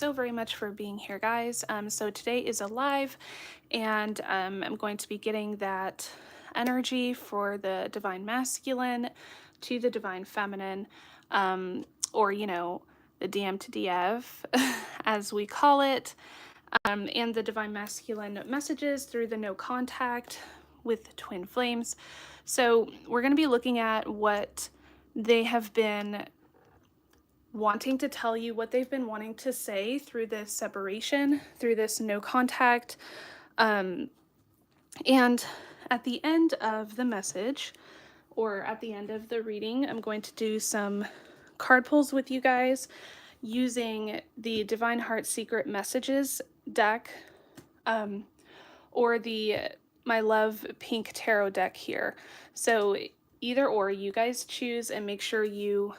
So very much for being here, guys. So today is a live, and I'm going to be getting that energy for the divine masculine to the divine feminine, or the DM to DF, as we call it, and the divine masculine messages through the no contact with twin flames. So we're going to be looking at what they have been wanting to tell you, what they've been wanting to say through this separation, through this no contact. And at the end of the message, or at the end of the reading, I'm going to do some card pulls with you guys using the Divine Heart Secret Messages deck, or the My Love Pink Tarot deck here. So either or, you guys choose, and make sure you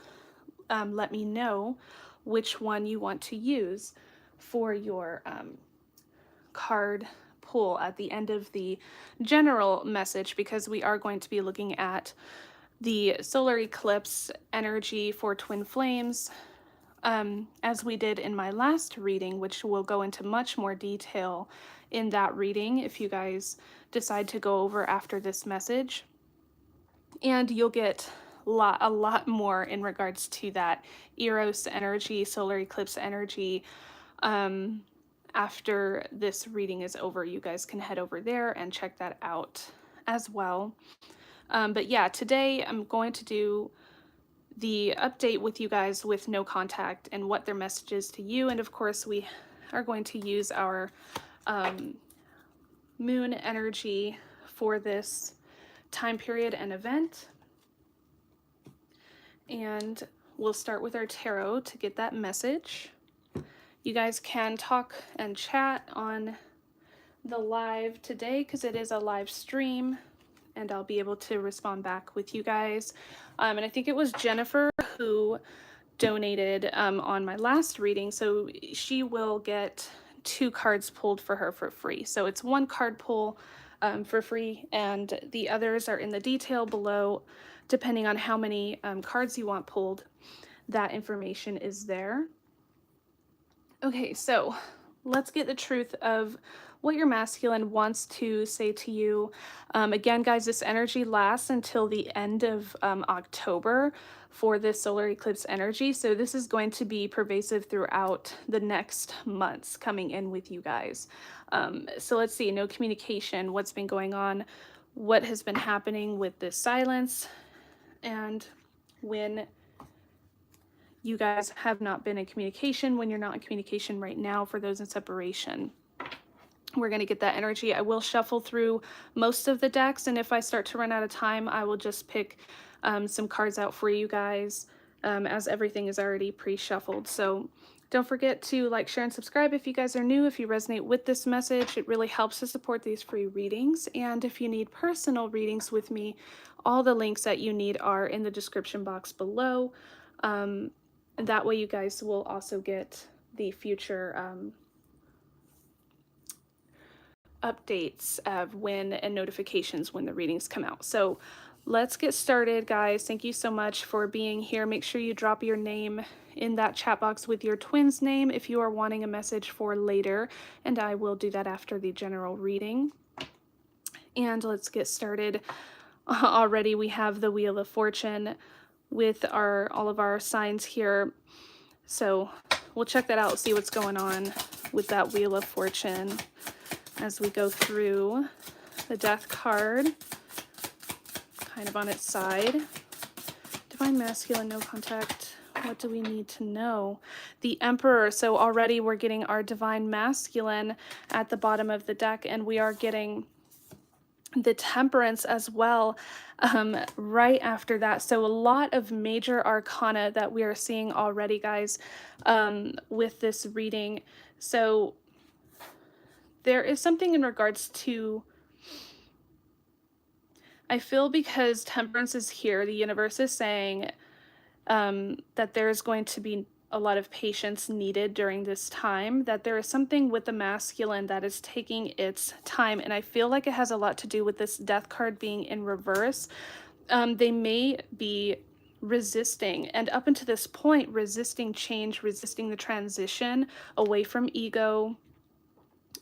let me know which one you want to use for your card pull at the end of the general message, because we are going to be looking at the solar eclipse energy for twin flames, as we did in my last reading, which will go into much more detail in that reading if you guys decide to go over after this message. And you'll get a lot more in regards to that Eros energy, solar eclipse energy. After this reading is over, you guys can head over there and check that out as well. But yeah, today I'm going to do the update with you guys with no contact and what their message is to you. And of course, we are going to use our moon energy for this time period and event. And we'll start with our tarot to get that message. You guys can talk and chat on the live today because it is a live stream, and I'll be able to respond back with you guys. And I think it was Jennifer who donated on my last reading, so she will get 2 cards pulled for her for free. So it's 1 card pull for free, and the others are in the detail below. Depending on how many cards you want pulled, that information is there. Okay, so let's get the truth of what your masculine wants to say to you. Again, guys, this energy lasts until the end of October for this solar eclipse energy. So this is going to be pervasive throughout the next months coming in with you guys. So let's see, no communication, what's been going on, what has been happening with this silence, and when you guys have not been in communication, when you're not in communication right now for those in separation. We're going to get that energy. I will shuffle through most of the decks, and if I start to run out of time, I will just pick some cards out for you guys, as everything is already pre-shuffled. So don't forget to like, share, and subscribe if you guys are new. If you resonate with this message, it really helps to support these free readings. And if you need personal readings with me, all the links that you need are in the description box below. And that way you guys will also get the future updates of when, and notifications when the readings come out. So let's get started, guys. Thank you so much for being here. Make sure you drop your name in that chat box with your twin's name if you are wanting a message for later, and I will do that after the general reading. And let's get started. Already we have the Wheel of Fortune with all of our signs here. So we'll check that out, see what's going on with that Wheel of Fortune as we go through the Death card, kind of on its side. Divine Masculine, no contact. What do we need to know? The Emperor. So already we're getting our Divine Masculine at the bottom of the deck, and we are getting the Temperance as well right after that. So a lot of major arcana that we are seeing already, guys, with this reading. So there is something in regards to, I feel, because Temperance is here, the universe is saying that there's going to be a lot of patience needed during this time, that there is something with the masculine that is taking its time, and I feel like it has a lot to do with this Death card being in reverse. They may be resisting, and up until this point, resisting change, resisting the transition away from ego,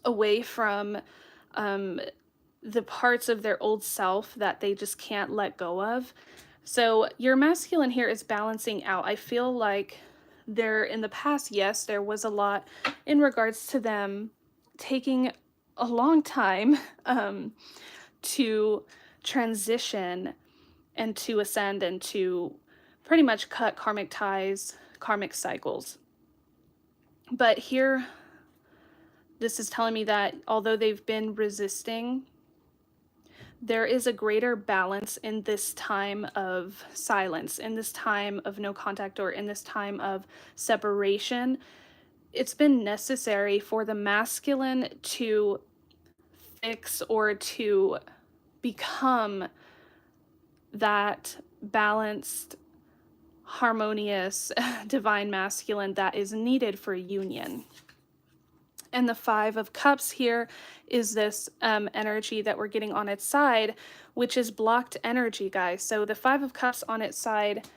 away from the parts of their old self that they just can't let go of. So your masculine here is balancing out. I feel like there in the past, yes, there was a lot in regards to them taking a long time to transition and to ascend and to pretty much cut karmic ties, karmic cycles. But here, this is telling me that although they've been resisting, there is a greater balance in this time of silence, in this time of no contact, or in this time of separation. It's been necessary for the masculine to fix or to become that balanced, harmonious, divine masculine that is needed for union. And the Five of Cups here is this energy that we're getting on its side, which is blocked energy, guys. So the Five of Cups on its side,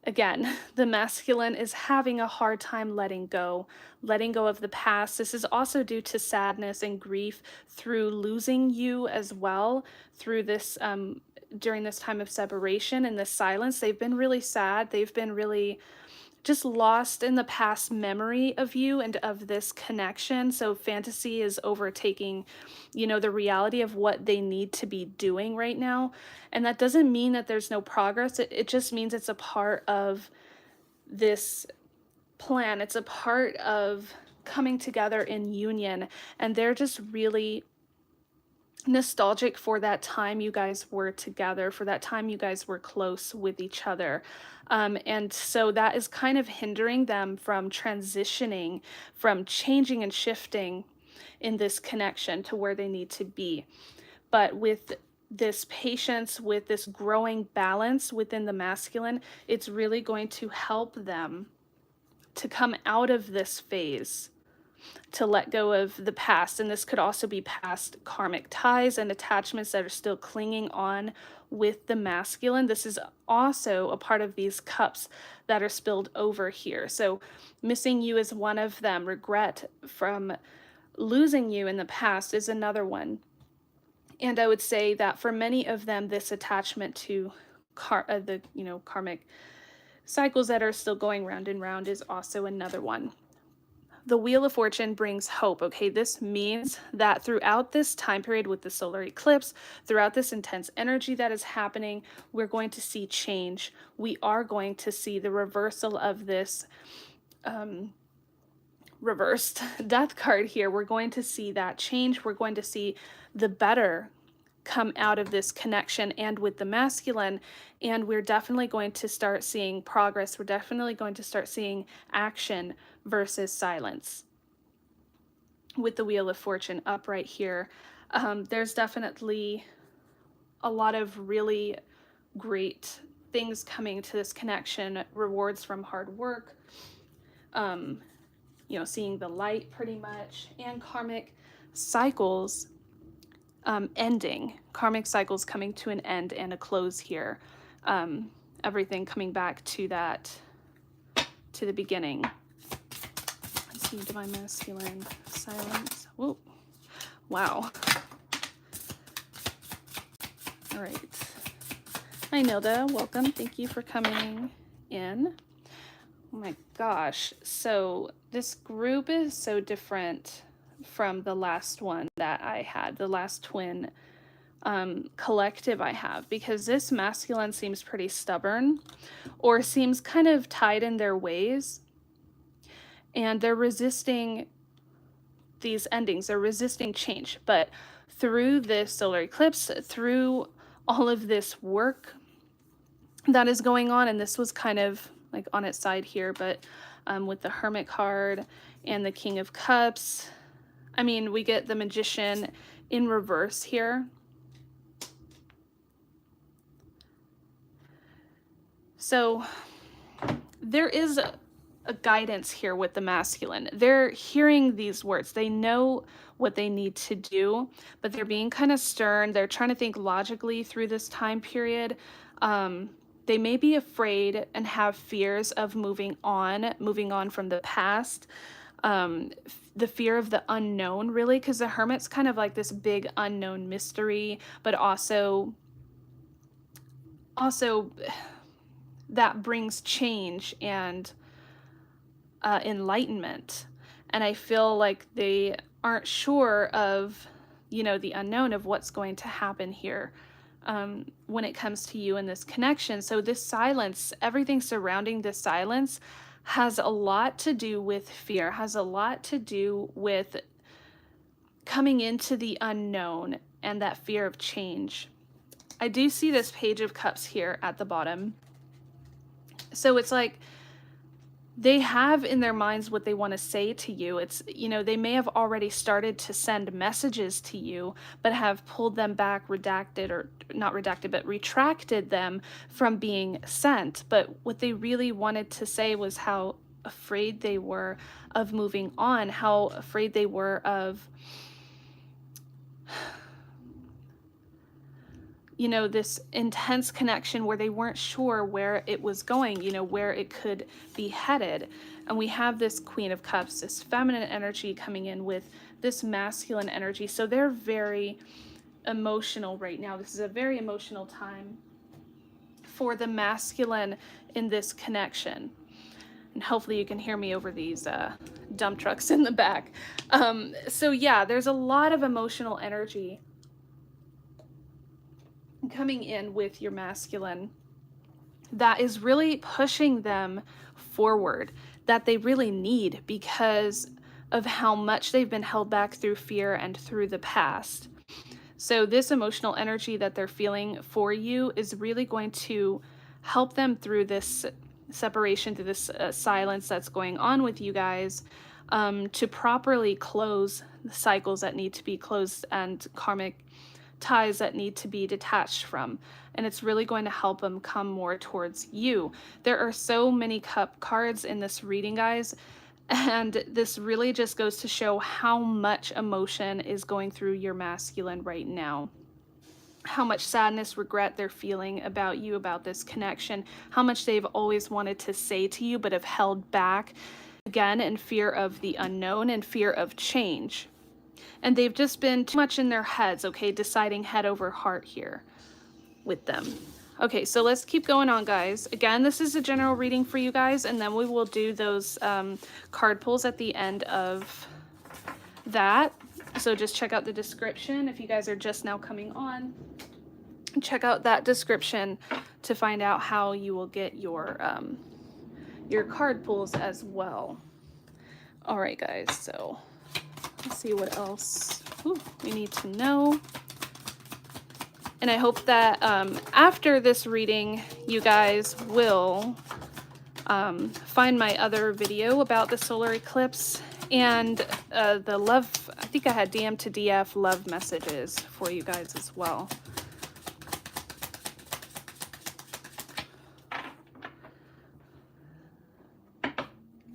again, the masculine is having a hard time letting go of the past. This is also due to sadness and grief through losing you as well, through this, during this time of separation and this silence. They've been really sad. They've been really just lost in the past memory of you and of this connection. So fantasy is overtaking, the reality of what they need to be doing right now. And that doesn't mean that there's no progress. It just means it's a part of this plan. It's a part of coming together in union. And they're just really nostalgic for that time you guys were together, for that time you guys were close with each other. And so that is kind of hindering them from transitioning, from changing and shifting in this connection to where they need to be. But with this patience, with this growing balance within the masculine, it's really going to help them to come out of this phase, to let go of the past. And this could also be past karmic ties and attachments that are still clinging on with the masculine. This is also a part of these cups that are spilled over here. So missing you is one of them. Regret from losing you in the past is another one. And I would say that for many of them, this attachment to karmic cycles that are still going round and round is also another one. The Wheel of Fortune brings hope. Okay, this means that throughout this time period with the solar eclipse, throughout this intense energy that is happening, we're going to see change. We are going to see the reversal of this reversed death card here. We're going to see that change. We're going to see the better come out of this connection and with the masculine, and we're definitely going to start seeing progress. We're definitely going to start seeing action versus silence. With the Wheel of Fortune up right here, there's definitely a lot of really great things coming to this connection. Rewards from hard work, seeing the light pretty much, and karmic cycles ending, karmic cycles coming to an end and a close here. Everything coming back to the beginning. Let's see, Divine Masculine, silence. Whoa, wow. All right. Hi, Nilda, welcome. Thank you for coming in. Oh my gosh. So this group is so different from the last one that I had, the last twin collective I have, because this masculine seems pretty stubborn or seems kind of tied in their ways, and they're resisting these endings, they're resisting change. But through this solar eclipse, through all of this work that is going on, and this was kind of like on its side here, but with the Hermit card and the King of Cups, I mean, we get the Magician in reverse here. So there is a guidance here with the masculine. They're hearing these words. They know what they need to do, but they're being kind of stern. They're trying to think logically through this time period. And they may be afraid and have fears of moving on from the past. The fear of the unknown, really, because the Hermit's kind of like this big unknown mystery, but also that brings change and enlightenment. And I feel like they aren't sure of, you know, the unknown of what's going to happen here when it comes to you and this connection. So this silence, everything surrounding this silence has a lot to do with fear, has a lot to do with coming into the unknown and that fear of change. I do see this Page of Cups here at the bottom. So it's like they have in their minds what they want to say to you. It's, you know, they may have already started to send messages to you, but have pulled them back, redacted, or not redacted, but retracted them from being sent. But what they really wanted to say was how afraid they were of moving on, how afraid they were of, you know, this intense connection where they weren't sure where it was going, you know, where it could be headed. And we have this Queen of Cups, this feminine energy coming in with this masculine energy. So they're very emotional right now. This is a very emotional time for the masculine in this connection. And hopefully you can hear me over these dump trucks in the back. So yeah, there's a lot of emotional energy coming in with your masculine that is really pushing them forward, that they really need because of how much they've been held back through fear and through the past. So this emotional energy that they're feeling for you is really going to help them through this separation, through this silence that's going on with you guys, to properly close the cycles that need to be closed and karmic ties that need to be detached from. And it's really going to help them come more towards you. There are so many cup cards in this reading, guys, and this really just goes to show how much emotion is going through your masculine right now. How much sadness, regret they're feeling about you, about this connection, how much they've always wanted to say to you but have held back, again, in fear of the unknown and fear of change. And they've just been too much in their heads, okay, deciding head over heart here with them. Okay, so let's keep going on, guys. Again, this is a general reading for you guys, and then we will do those card pulls at the end of that. So just check out the description if you guys are just now coming on. Check out that description to find out how you will get your card pulls as well. All right, guys, so let's see what else we need to know. And I hope that after this reading, you guys will find my other video about the solar eclipse and the love, I think I had DM to DF love messages for you guys as well.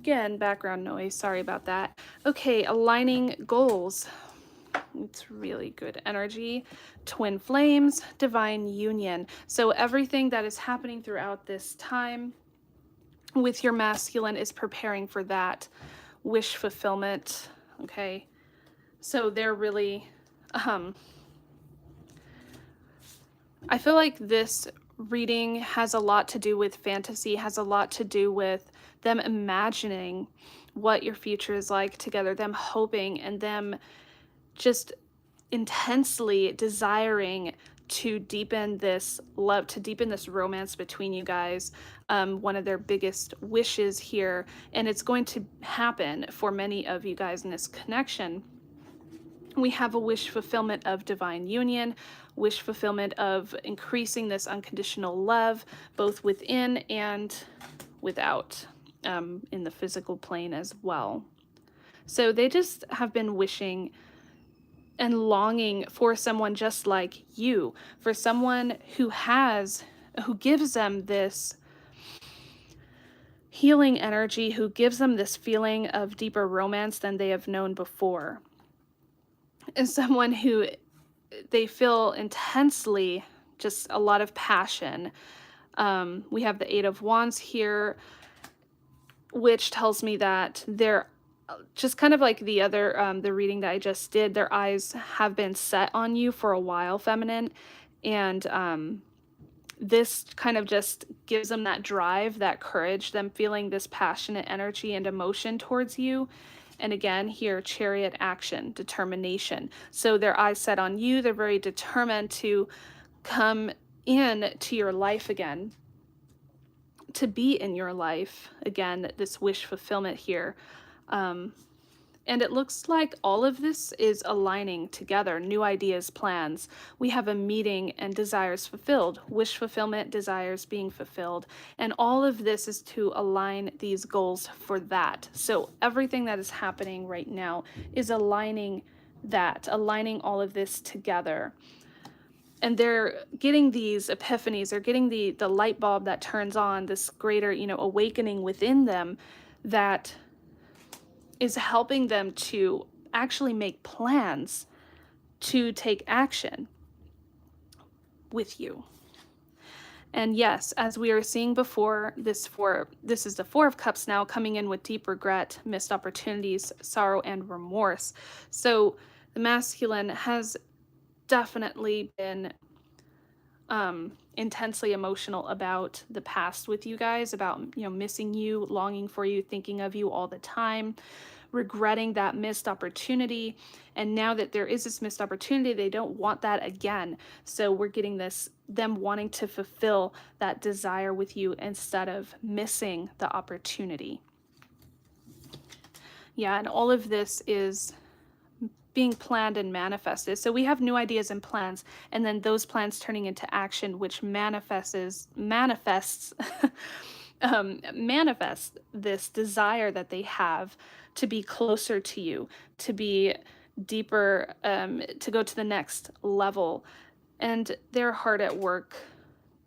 Again, background noise, sorry about that. Okay, aligning goals. It's really good energy. Twin flames, divine union. So everything that is happening throughout this time with your masculine is preparing for that wish fulfillment. Okay, so they're really I feel like this reading has a lot to do with fantasy, has a lot to do with them imagining what your future is like together, them hoping and them just intensely desiring to deepen this love, to deepen this romance between you guys. One of their biggest wishes here, and it's going to happen for many of you guys in this connection. We have a wish fulfillment of divine union, wish fulfillment of increasing this unconditional love, both within and without, in the physical plane as well. So they just have been wishing and longing for someone just like you, for someone who gives them this healing energy, who gives them this feeling of deeper romance than they have known before. And someone who they feel intensely, just a lot of passion, We have the Eight of Wands here, which tells me that they're just kind of like the other, the reading that I just did, their eyes have been set on you for a while, feminine. And this kind of just gives them that drive, that courage, them feeling this passionate energy and emotion towards you. And again, here, Chariot, action, determination. So their eyes set on you. They're very determined to come in to your life again, to be in your life again, this wish fulfillment here. And it looks like all of this is aligning together. New ideas, plans. We have a meeting and desires fulfilled. Wish fulfillment, desires being fulfilled. And all of this is to align these goals for that. So everything that is happening right now is aligning that, aligning all of this together. And they're getting these epiphanies, they're getting the light bulb that turns on, this greater, awakening within them that is helping them to actually make plans to take action with you. And yes, as we were seeing before, this is the Four of Cups now, coming in with deep regret, missed opportunities, sorrow, and remorse. So the masculine has definitely been intensely emotional about the past with you guys, about missing you, longing for you, thinking of you all the time, regretting that missed opportunity. And now that there is this missed opportunity, they don't want that again. So we're getting them wanting to fulfill that desire with you instead of missing the opportunity. Yeah, and all of this is being planned and manifested. So we have new ideas and plans, and then those plans turning into action, which manifests manifest this desire that they have to be closer to you, to be deeper, to go to the next level. And they're hard at work.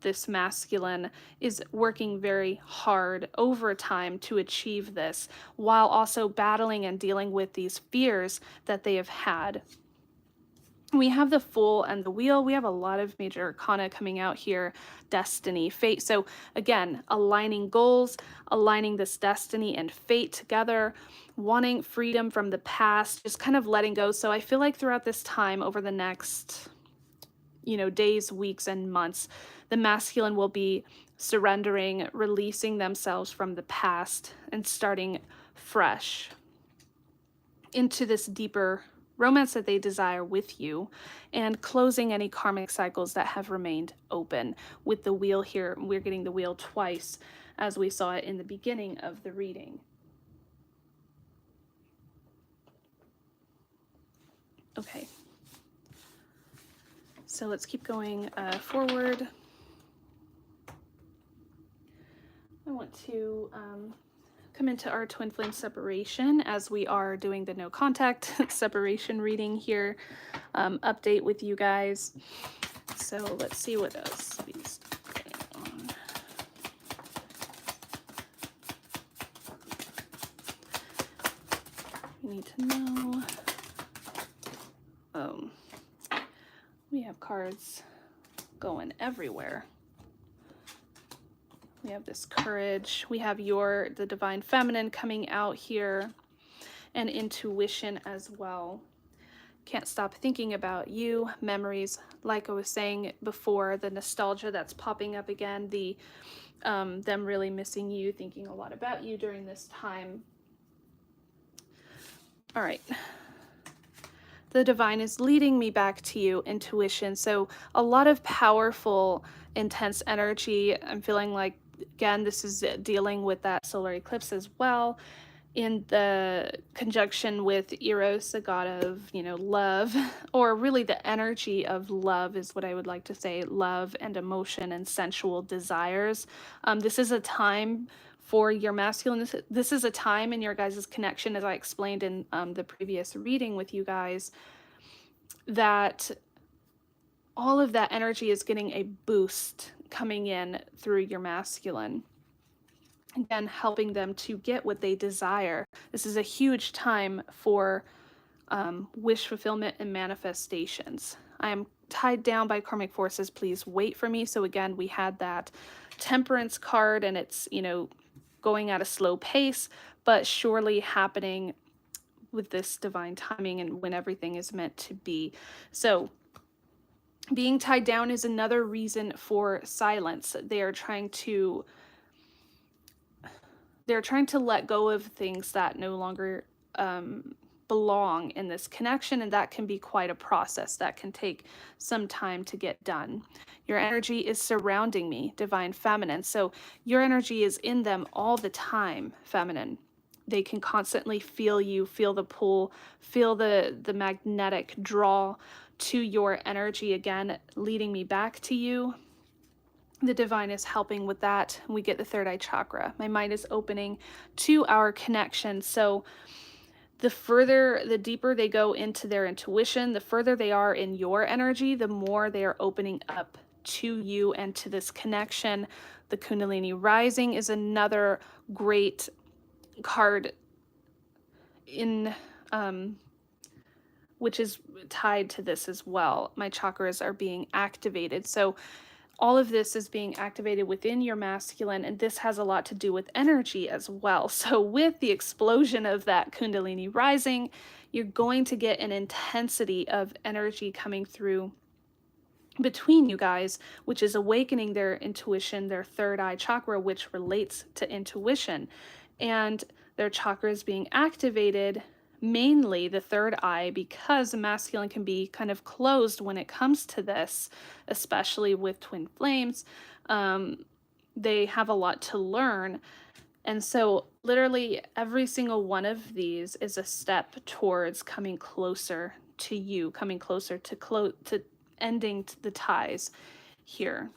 This masculine is working very hard over time to achieve this, while also battling and dealing with these fears that they have had. We have the Fool and the Wheel. We have a lot of major arcana coming out here. Destiny, fate. So again, aligning goals, aligning this destiny and fate together, wanting freedom from the past, just kind of letting go. So I feel like throughout this time, over the next days, weeks, and months, the masculine will be surrendering, releasing themselves from the past and starting fresh into this deeper romance that they desire with you, and closing any karmic cycles that have remained open. With the Wheel here, we're getting the Wheel twice, as we saw it in the beginning of the reading. Okay. So let's keep going forward. I want to come into our twin flame separation as we are doing the no contact separation reading here. Update with you guys. So let's see what else is going on. We need to know. We have cards going everywhere. We have this courage. We have the divine feminine coming out here, and intuition as well. Can't stop thinking about you. Memories, like I was saying before, the nostalgia that's popping up again, them really missing you, thinking a lot about you during this time. All right. The divine is leading me back to you, intuition. So a lot of powerful, intense energy. I'm feeling like, again, this is dealing with that solar eclipse as well, in the conjunction with Eros, the god of, love, or really the energy of love is what I would like to say, love and emotion and sensual desires. This is a time for your masculine. This is a time in your guys' connection, as I explained in the previous reading with you guys, that all of that energy is getting a boost coming in through your masculine. Again, helping them to get what they desire. This is a huge time for wish fulfillment and manifestations. I am tied down by karmic forces. Please wait for me. So again, we had that Temperance card, and it's, you know, going at a slow pace, but surely happening with this divine timing and when everything is meant to be. So being tied down is another reason for silence. They're trying to let go of things that no longer belong in this connection, and that can be quite a process that can take some time to get done. Your energy is surrounding me, divine feminine. So your energy is in them all the time, feminine. They can constantly feel you, feel the pull, feel the magnetic draw to your energy, again, leading me back to you. The divine is helping with that. We get the third eye chakra. My mind is opening to our connection. So the deeper they go into their intuition, the further they are in your energy, the more they are opening up to you and to this connection. The Kundalini rising is another great card in which is tied to this as well. My chakras are being activated. So all of this is being activated within your masculine, and this has a lot to do with energy as well. So with the explosion of that Kundalini rising, you're going to get an intensity of energy coming through between you guys, which is awakening their intuition, their third eye chakra, which relates to intuition. And their chakra is being activated, mainly the third eye, because the masculine can be kind of closed when it comes to this, especially with twin flames. They have a lot to learn. And so literally every single one of these is a step towards coming closer to you, coming closer to ending the ties here.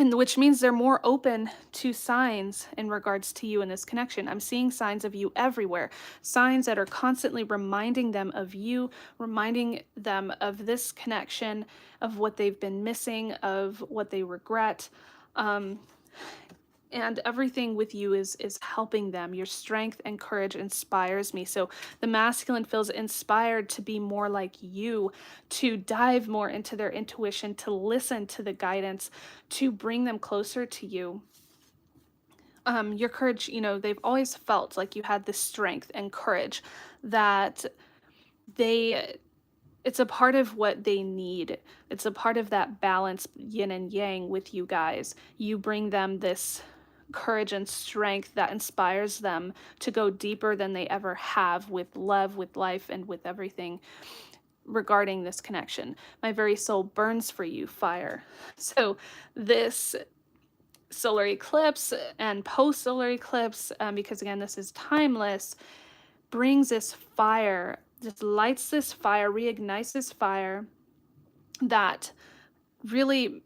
And which means they're more open to signs in regards to you in this connection. I'm seeing signs of you everywhere, signs that are constantly reminding them of you, reminding them of this connection, of what they've been missing, of what they regret. And everything with you is helping them. Your strength and courage inspires me. So the masculine feels inspired to be more like you, to dive more into their intuition, to listen to the guidance, to bring them closer to you. Your courage, you know, they've always felt like you had this strength and courage that it's a part of what they need. It's a part of that balance, yin and yang, with you guys. You bring them this courage and strength that inspires them to go deeper than they ever have with love, with life, and with everything regarding this connection. My very soul burns for you, fire. So this solar eclipse and post-solar eclipse, because again, this is timeless, brings this fire, just lights this fire, reignites this fire that really,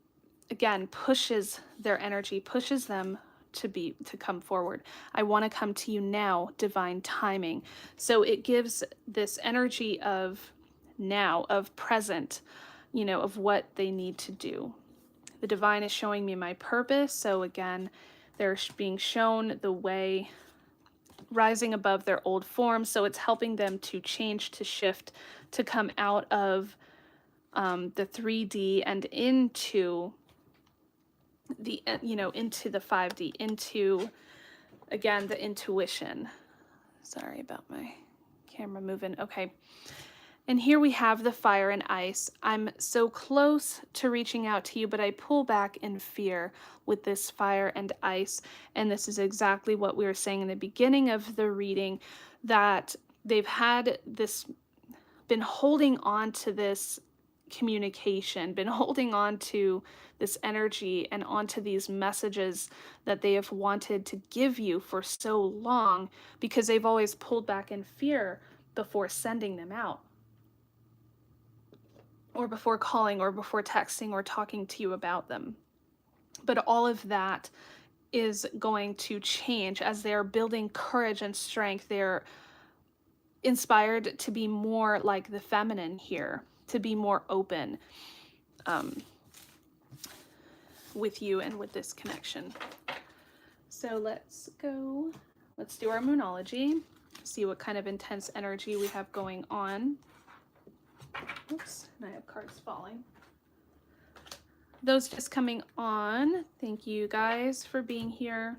again, pushes their energy, pushes them to come forward. I want to come to you now, divine timing. So it gives this energy of now, of present, you know, of what they need to do. The divine is showing me my purpose. So again, they're being shown the way, rising above their old form. So it's helping them to change, to shift, to come out of the 3D and into the, you know, into the 5D, into, again, the intuition. Sorry about my camera moving. Okay. And here we have the fire and ice. I'm so close to reaching out to you, but I pull back in fear with this fire and ice. And this is exactly what we were saying in the beginning of the reading, that they've had this, been holding on to this communication, been holding on to this energy and onto these messages that they have wanted to give you for so long, because they've always pulled back in fear before sending them out, or before calling, or before texting, or talking to you about them. But all of that is going to change as they're building courage and strength. They're inspired to be more like the feminine here, to be more open with you and with this connection. So let's do our Monology, see what kind of intense energy we have going on. Oops, and I have cards falling. Those just coming on, thank you guys for being here.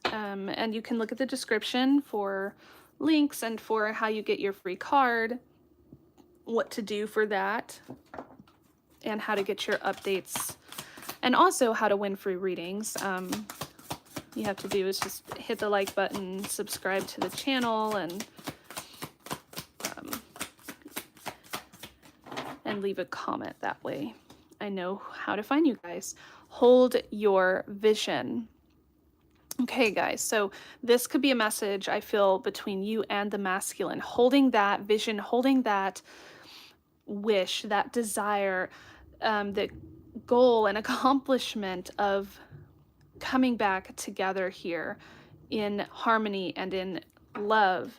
And you can look at the description for links and for how you get your free card, what to do for that, and how to get your updates, and also how to win free readings. You have to do is just hit the like button, subscribe to the channel, and leave a comment. That way I know how to find you guys. Hold your vision. Okay, guys, so this could be a message, I feel, between you and the masculine. Holding that vision, holding that wish, that desire, the goal and accomplishment of coming back together here in harmony and in love.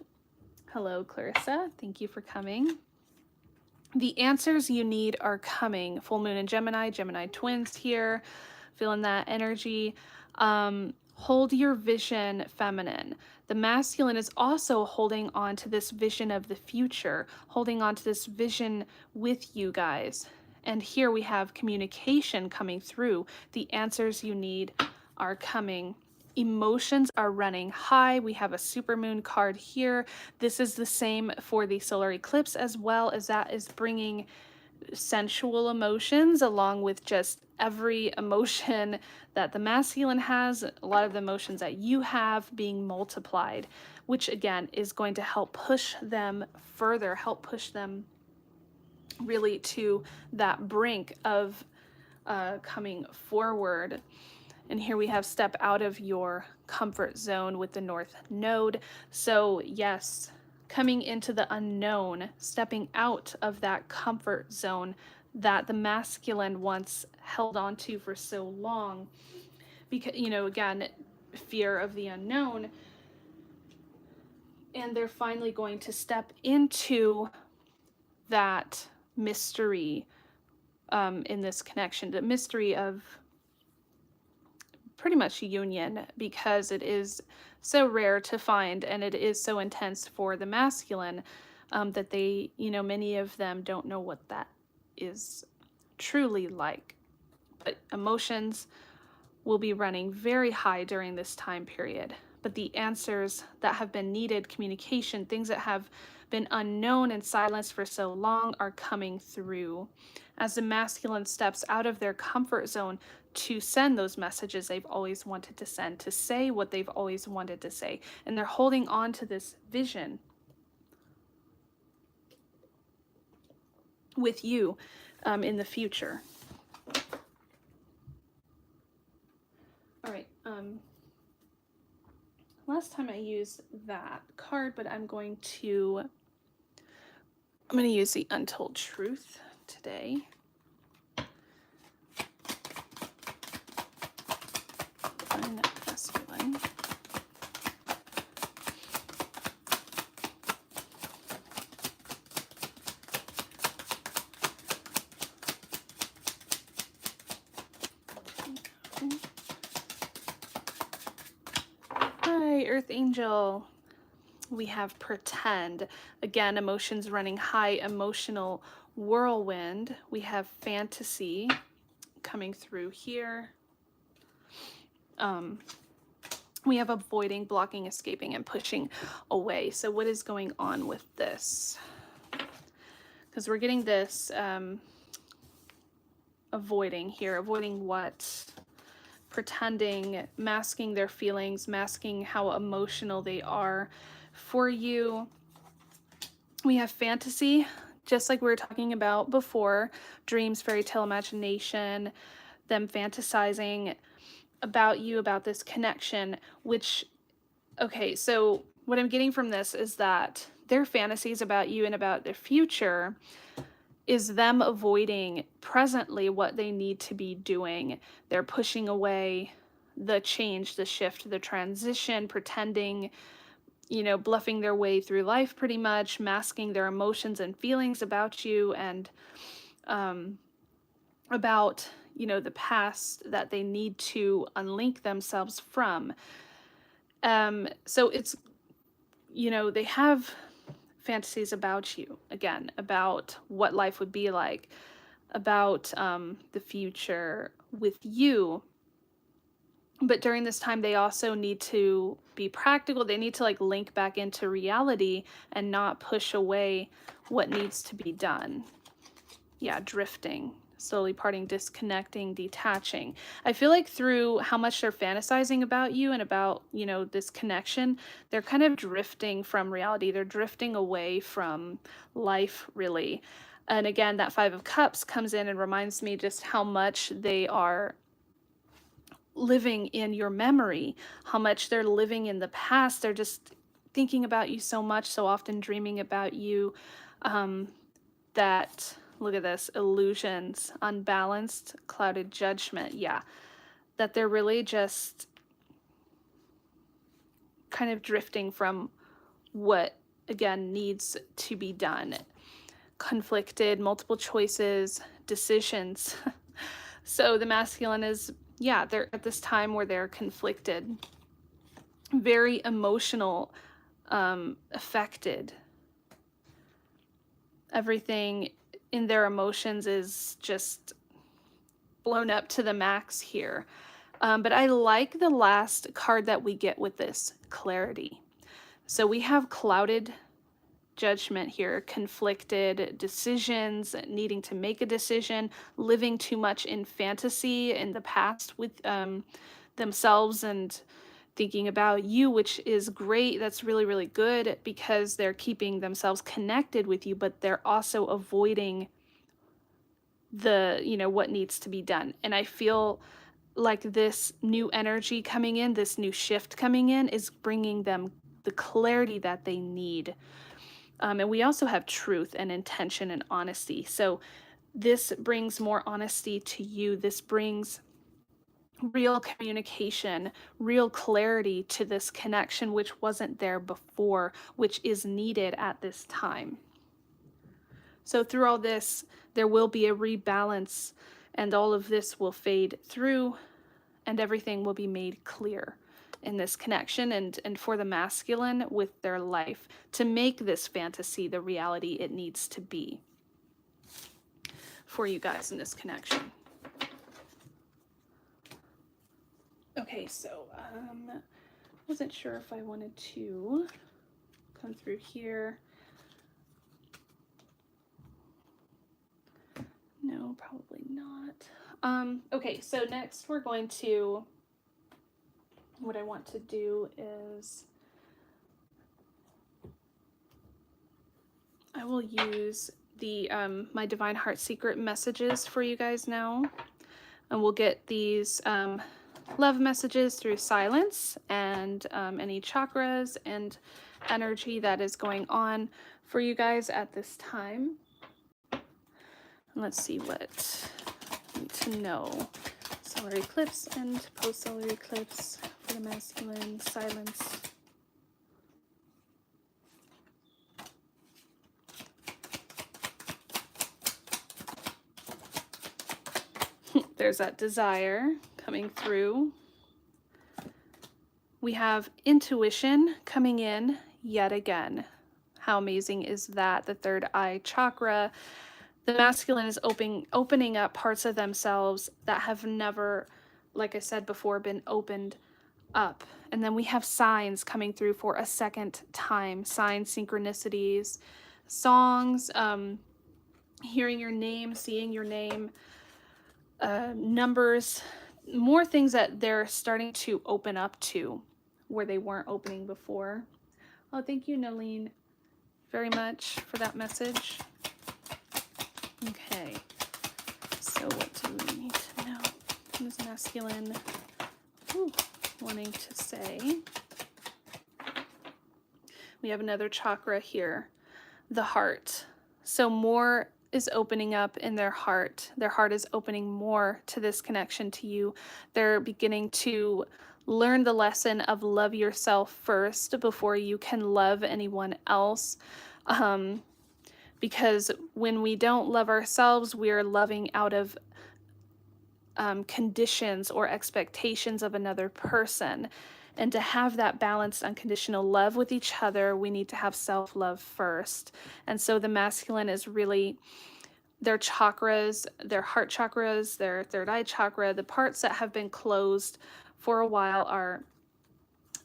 Hello, Clarissa. Thank you for coming. The answers you need are coming. Full moon in Gemini, Gemini twins here. Feeling that energy. Hold your vision, feminine. The masculine is also holding on to this vision of the future, holding on to this vision with you guys. And here we have communication coming through. The answers you need are coming. Emotions are running high. We have a supermoon card here. This is the same for the solar eclipse, as well as that is bringing sensual emotions along with just every emotion that the masculine has, a lot of the emotions that you have being multiplied, which again is going to help push them further, help push them really to that brink of coming forward. And here we have step out of your comfort zone with the North Node. So yes, coming into the unknown, stepping out of that comfort zone that the masculine once held on to for so long. Because, you know, again, fear of the unknown. And they're finally going to step into that mystery in this connection, the mystery of pretty much union, because it is so rare to find and it is so intense for the masculine that they, you know, many of them don't know what that is truly like. But emotions will be running very high during this time period. But the answers that have been needed, communication, things that have been unknown and silenced for so long are coming through as the masculine steps out of their comfort zone to send those messages they've always wanted to send, to say what they've always wanted to say. And they're holding on to this vision with you in the future. All right. Last time I used that card, but I'm going to use the Untold Truth today. Masculine. Hi, Earth Angel. We have pretend. Again, emotions running high, emotional whirlwind. We have fantasy coming through here. We have avoiding, blocking, escaping, and pushing away. So what is going on with this? Because we're getting this avoiding here. Avoiding what? Pretending, masking their feelings, masking how emotional they are for you. We have fantasy, just like we were talking about before. Dreams, fairy tale, imagination, them fantasizing about you, about this connection, which, okay, so what I'm getting from this is that their fantasies about you and about their future is them avoiding presently what they need to be doing. They're pushing away the change, the shift, the transition, pretending, you know, bluffing their way through life pretty much, masking their emotions and feelings about you and about, you know, the past that they need to unlink themselves from. So it's, you know, they have fantasies about you, again, about what life would be like, about the future with you. But during this time, they also need to be practical. They need to like link back into reality and not push away what needs to be done. Yeah, drifting, slowly parting, disconnecting, detaching. I feel like through how much they're fantasizing about you and about, you know, this connection, they're kind of drifting from reality. They're drifting away from life, really. And again, that Five of Cups comes in and reminds me just how much they are living in your memory, how much they're living in the past. They're just thinking about you so much, so often dreaming about you. That, look at this, illusions, unbalanced, clouded judgment. Yeah, that they're really just kind of drifting from what, again, needs to be done. Conflicted, multiple choices, decisions. So the masculine is, yeah, they're at this time where they're conflicted, very emotional, affected. Everything in their emotions is just blown up to the max here. But I like the last card that we get with this, clarity. So we have clouded judgment here, conflicted decisions, needing to make a decision, living too much in fantasy in the past with themselves and thinking about you, which is great. That's really, really good because they're keeping themselves connected with you, but they're also avoiding the, you know, what needs to be done. And I feel like this new energy coming in, this new shift coming in is bringing them the clarity that they need. And we also have truth and intention and honesty. So this brings more honesty to you. This brings real communication, real clarity to this connection, which wasn't there before, which is needed at this time. So through all this, there will be a rebalance, and all of this will fade through, and everything will be made clear in this connection, and for the masculine with their life to make this fantasy the reality it needs to be for you guys in this connection. Okay, so wasn't sure if I wanted to come through here. No, probably not. Okay, so next we're going to, what I want to do is I will use the my Divine Heart Secret messages for you guys now, and we'll get these love messages through silence and any chakras and energy that is going on for you guys at this time. Let's see what I need to know. Solar eclipse and post-solar eclipse for the masculine, silence. There's that desire coming through. We have intuition coming in yet again. How amazing is that? The third eye chakra. The masculine is opening up parts of themselves that have never, like I said before, been opened up. And then we have signs coming through for a second time. Signs, synchronicities, songs, hearing your name, seeing your name, numbers, more things that they're starting to open up to where they weren't opening before. Oh, thank you, Nalene, very much for that message. Okay, so what do we need to know? What is masculine wanting to say? We have another chakra here, the heart. So more is opening up in their heart. Their heart is opening more to this connection to you. They're beginning to learn the lesson of love yourself first before you can love anyone else. Because when we don't love ourselves, we're loving out of conditions or expectations of another person. And to have that balanced, unconditional love with each other, we need to have self-love first. And so the masculine is really their chakras, their heart chakras, their third eye chakra, the parts that have been closed for a while are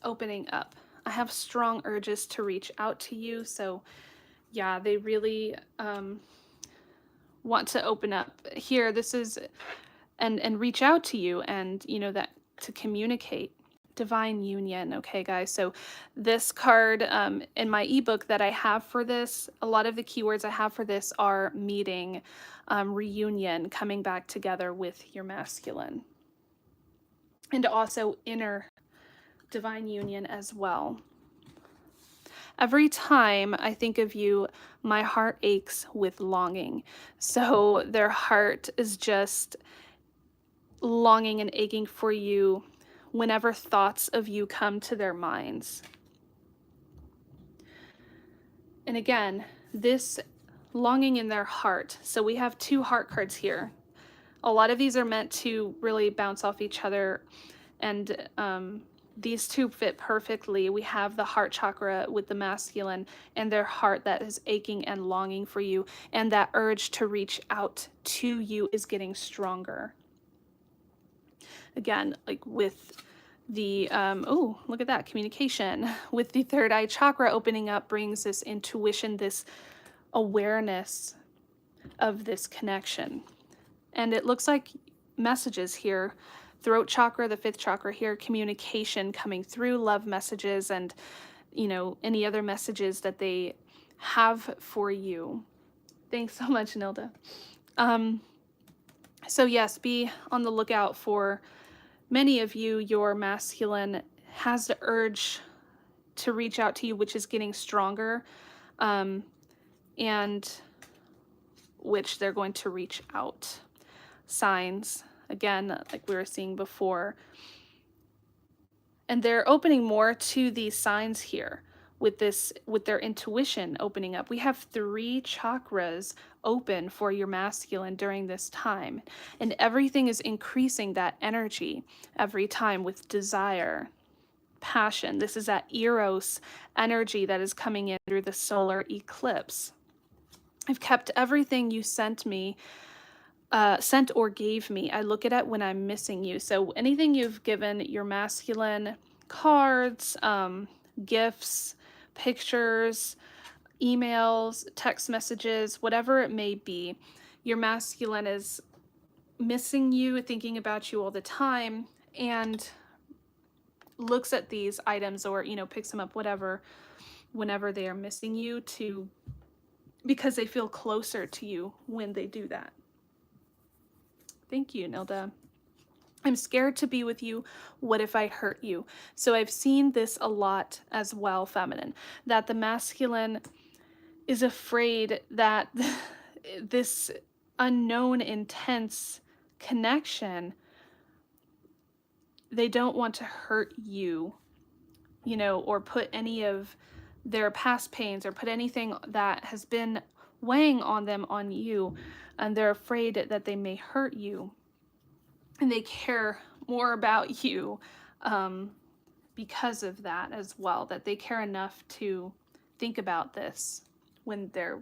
opening up. I have strong urges to reach out to you. So yeah, they really want to open up here. This is, and reach out to you, and you know, that to communicate. Divine union. Okay, guys, so this card in my ebook that I have for this, a lot of the keywords I have for this are meeting, reunion, coming back together with your masculine, and also inner divine union as well. Every time I think of you, my heart aches with longing. So their heart is just longing and aching for you whenever thoughts of you come to their minds. And again, this longing in their heart. So we have 2 heart cards here. A lot of these are meant to really bounce off each other, and these 2 fit perfectly. We have the heart chakra with the masculine and their heart that is aching and longing for you, and that urge to reach out to you is getting stronger. Again, like with the, oh, look at that, communication. With the third eye chakra opening up brings this intuition, this awareness of this connection. And it looks like messages here. Throat chakra, the 5th chakra here, communication coming through, love messages, and, you know, any other messages that they have for you. Thanks so much, Nilda. So yes, be on the lookout for many of you. Your masculine has the urge to reach out to you, which is getting stronger, and which they're going to reach out. Signs, again, like we were seeing before. And they're opening more to these signs here with this, with their intuition opening up. We have 3 chakras open for your masculine during this time, and everything is increasing that energy every time with desire, passion. This is that Eros energy that is coming in through the solar eclipse. I've kept everything you sent me, sent or gave me. I look at it when I'm missing you. So anything you've given your masculine, cards, gifts, pictures, emails, text messages, whatever it may be, your masculine is missing you, thinking about you all the time, and looks at these items, or, you know, picks them up, whatever, whenever they are missing you, to, because they feel closer to you when they do that. Thank you, Nilda. I'm scared to be with you. What if I hurt you? So I've seen this a lot as well, feminine, that the masculine is afraid that this unknown, intense connection, they don't want to hurt you, you know, or put any of their past pains, or put anything that has been weighing on them on you, and they're afraid that they may hurt you. And they care more about you because of that as well, that they care enough to think about this when they're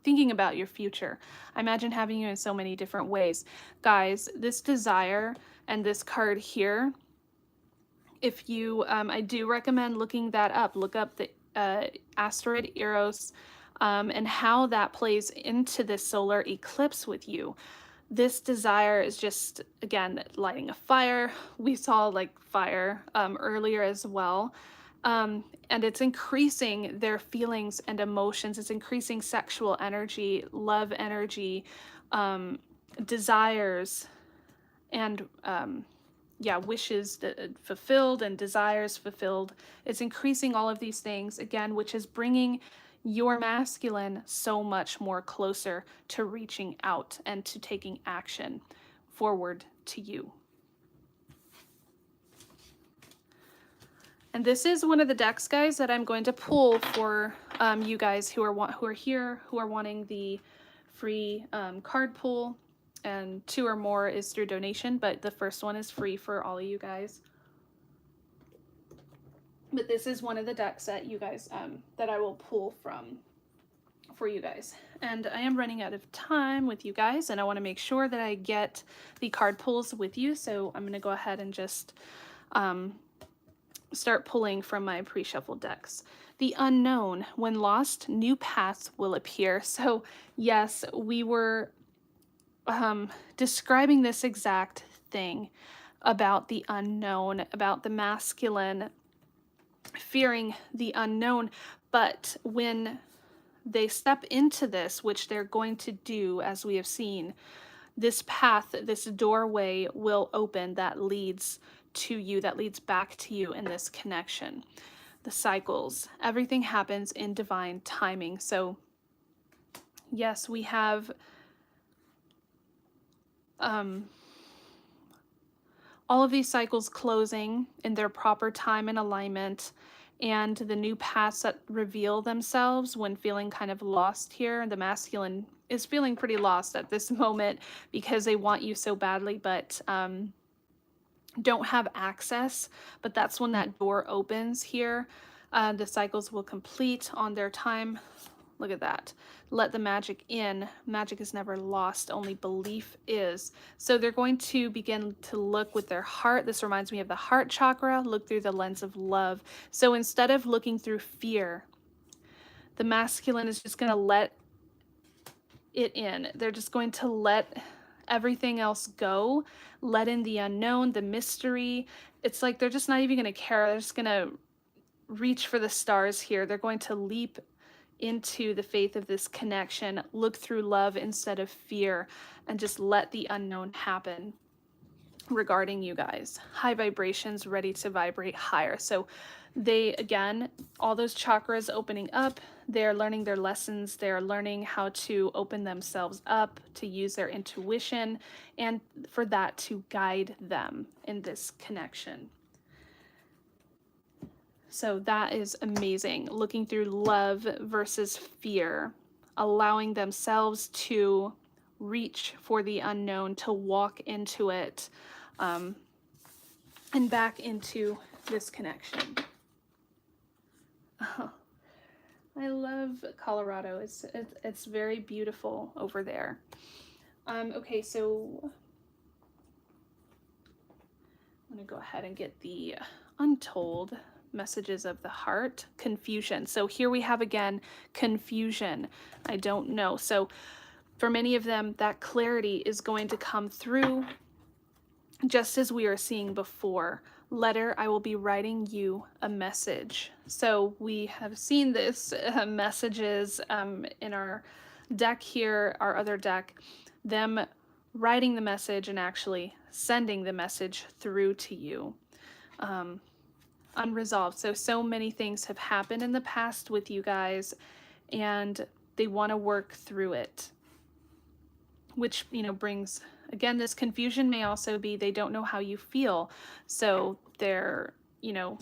thinking about your future. I imagine having you in so many different ways. Guys, this desire and this card here, if you, I do recommend looking that up. Look up the asteroid Eros and how that plays into this solar eclipse with you. This desire is just, again, lighting a fire. We saw like fire earlier as well. And it's increasing their feelings and emotions. It's increasing sexual energy, love energy, desires, and yeah, wishes fulfilled and desires fulfilled. It's increasing all of these things, again, which is bringing your masculine so much more closer to reaching out and to taking action forward to you. And this is one of the decks, guys, that I'm going to pull for you guys who are here, who are wanting the free card pull. And 2 or more is through donation, but the first one is free for all of you guys. But this is one of the decks that you guys, that I will pull from for you guys. And I am running out of time with you guys, and I want to make sure that I get the card pulls with you. So I'm going to go ahead and just start pulling from my pre-shuffled decks. The unknown. When lost, new paths will appear. So yes, we were describing this exact thing about the unknown, about the masculine fearing the unknown. But when they step into this, which they're going to do, as we have seen, this path, this doorway will open that leads to you, that leads back to you in this connection. The cycles, everything happens in divine timing. So yes, we have all of these cycles closing in their proper time and alignment, and the new paths that reveal themselves when feeling kind of lost here. The masculine is feeling pretty lost at this moment because they want you so badly, but don't have access. But that's when that door opens here. The cycles will complete on their time. Look at that. Let the magic in. Magic is never lost, only belief is. So they're going to begin to look with their heart. This reminds me of the heart chakra. Look through the lens of love. So instead of looking through fear, the masculine is just going to let it in. They're just going to let everything else go. Let in the unknown, the mystery. It's like they're just not even going to care. They're just going to reach for the stars here. They're going to leap into the faith of this connection, look through love instead of fear, and just let the unknown happen regarding you guys. High vibrations, ready to vibrate higher. So they, again, all those chakras opening up, they're learning their lessons, they're learning how to open themselves up, to use their intuition, and for that to guide them in this connection. So that is amazing. Looking through love versus fear, allowing themselves to reach for the unknown, to walk into it, and back into this connection. Oh, I love Colorado. It's very beautiful over there. Okay, so I'm gonna go ahead and get the Untold messages of the heart. Confusion. So here we have again confusion. I don't know. So for many of them, that clarity is going to come through just as we are seeing before. Letter, I will be writing you a message. So we have seen this messages in our deck here, our other deck, them writing the message and actually sending the message through to you. Unresolved. So many things have happened in the past with you guys, and they want to work through it, which, you know, brings, again, this confusion may also be they don't know how you feel. So they're, you know,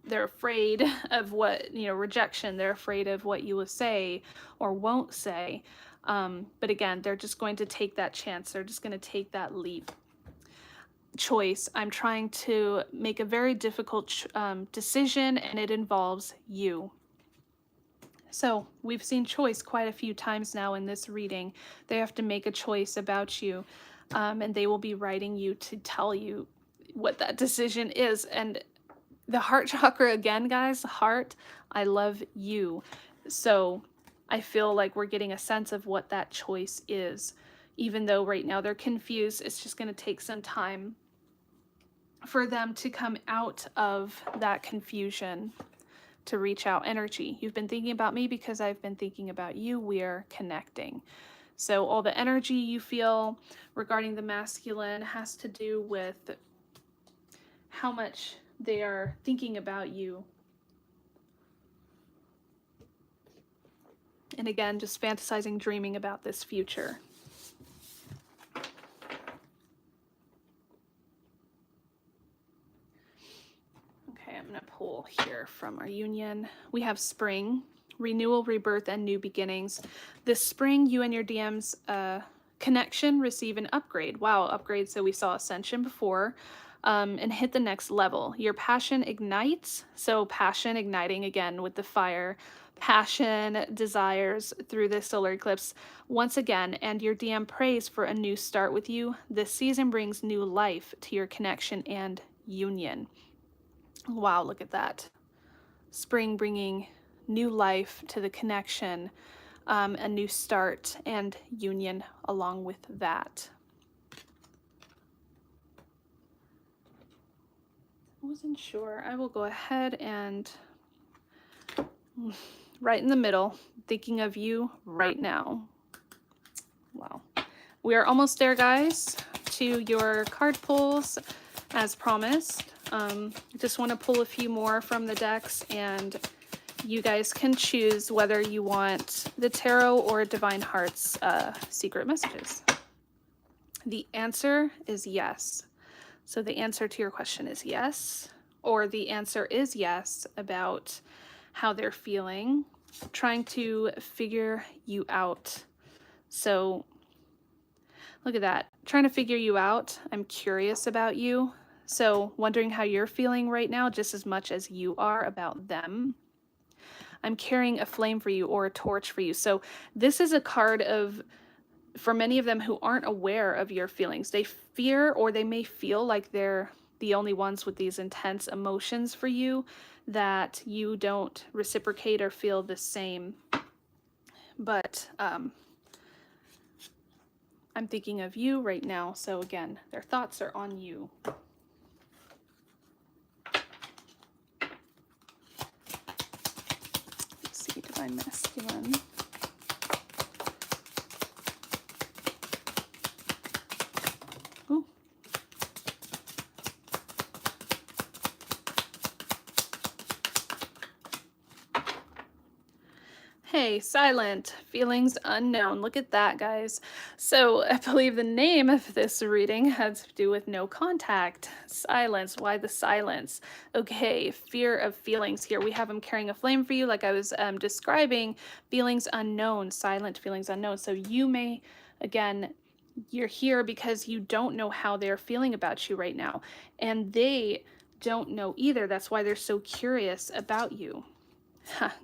they're afraid of what, you know, rejection. They're afraid of what you will say or won't say. But again, they're just going to take that chance. They're just going to take that leap. Choice. I'm trying to make a very difficult decision, and it involves you. So we've seen choice quite a few times now in this reading. They have to make a choice about you, and they will be writing you to tell you what that decision is. And the heart chakra again, guys, heart, I love you. So I feel like we're getting a sense of what that choice is. Even though right now they're confused, it's just going to take some time for them to come out of that confusion, to reach out. Energy. You've been thinking about me because I've been thinking about you. We're connecting. So all the energy you feel regarding the masculine has to do with how much they are thinking about you. And again, just fantasizing, dreaming about this future. I'm going to pull here from our union. We have spring, renewal, rebirth, and new beginnings. This spring, you and your DM's connection receive an upgrade. Wow, upgrade. So we saw ascension before. and hit the next level. Your passion ignites. So passion igniting again with the fire. Passion desires through this solar eclipse once again, and your DM prays for a new start with you. This season brings new life to your connection and union. Wow, look at that. Spring bringing new life to the connection, a new start and union along with that. I wasn't sure. I will go ahead and right in the middle, thinking of you right now. Wow. We are almost there, guys, to your card pulls as promised. Just want to pull a few more from the decks, and you guys can choose whether you want the tarot or Divine Heart's secret messages. The answer is yes. So the answer to your question is yes, or the answer is yes about how they're feeling, trying to figure you out. So look at that, trying to figure you out. I'm curious about you. So wondering how you're feeling right now just as much as you are about them. I'm carrying a flame for you or a torch for you. So this is a card of, for many of them who aren't aware of your feelings, they fear or they may feel like they're the only ones with these intense emotions for you, that you don't reciprocate or feel the same. But I'm thinking of you right now. So again, their thoughts are on you. Let's see, Divine Masculine. Ooh. Hey, silent, feelings unknown. Look at that, guys. So I believe the name of this reading has to do with no contact. Silence. Why the silence? Okay, fear of feelings. Here we have them carrying a flame for you, like I was describing. Feelings unknown, silent feelings unknown. So you may, again, you're here because you don't know how they're feeling about you right now. And they don't know either. That's why they're so curious about you.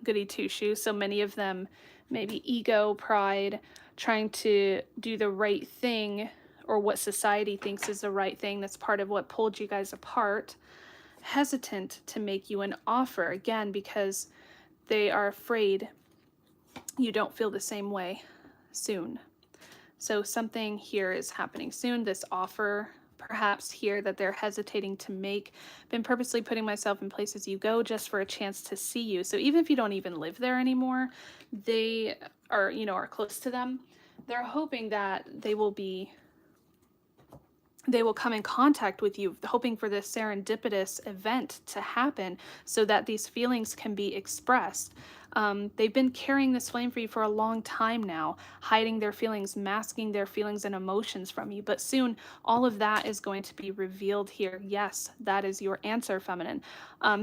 Goody two-shoes. So many of them, maybe ego, pride, trying to do the right thing or what society thinks is the right thing. That's part of what pulled you guys apart. Hesitant to make you an offer, again, because they are afraid you don't feel the same way soon. So something here is happening soon. This offer perhaps here that they're hesitating to make. Been purposely putting myself in places you go just for a chance to see you. So even if you don't even live there anymore, they are, you know, are close to them. They're hoping that they will come in contact with you, hoping for this serendipitous event to happen so that these feelings can be expressed. They've been carrying this flame for you for a long time now, hiding their feelings, masking their feelings and emotions from you. But soon, all of that is going to be revealed here. Yes, that is your answer, feminine.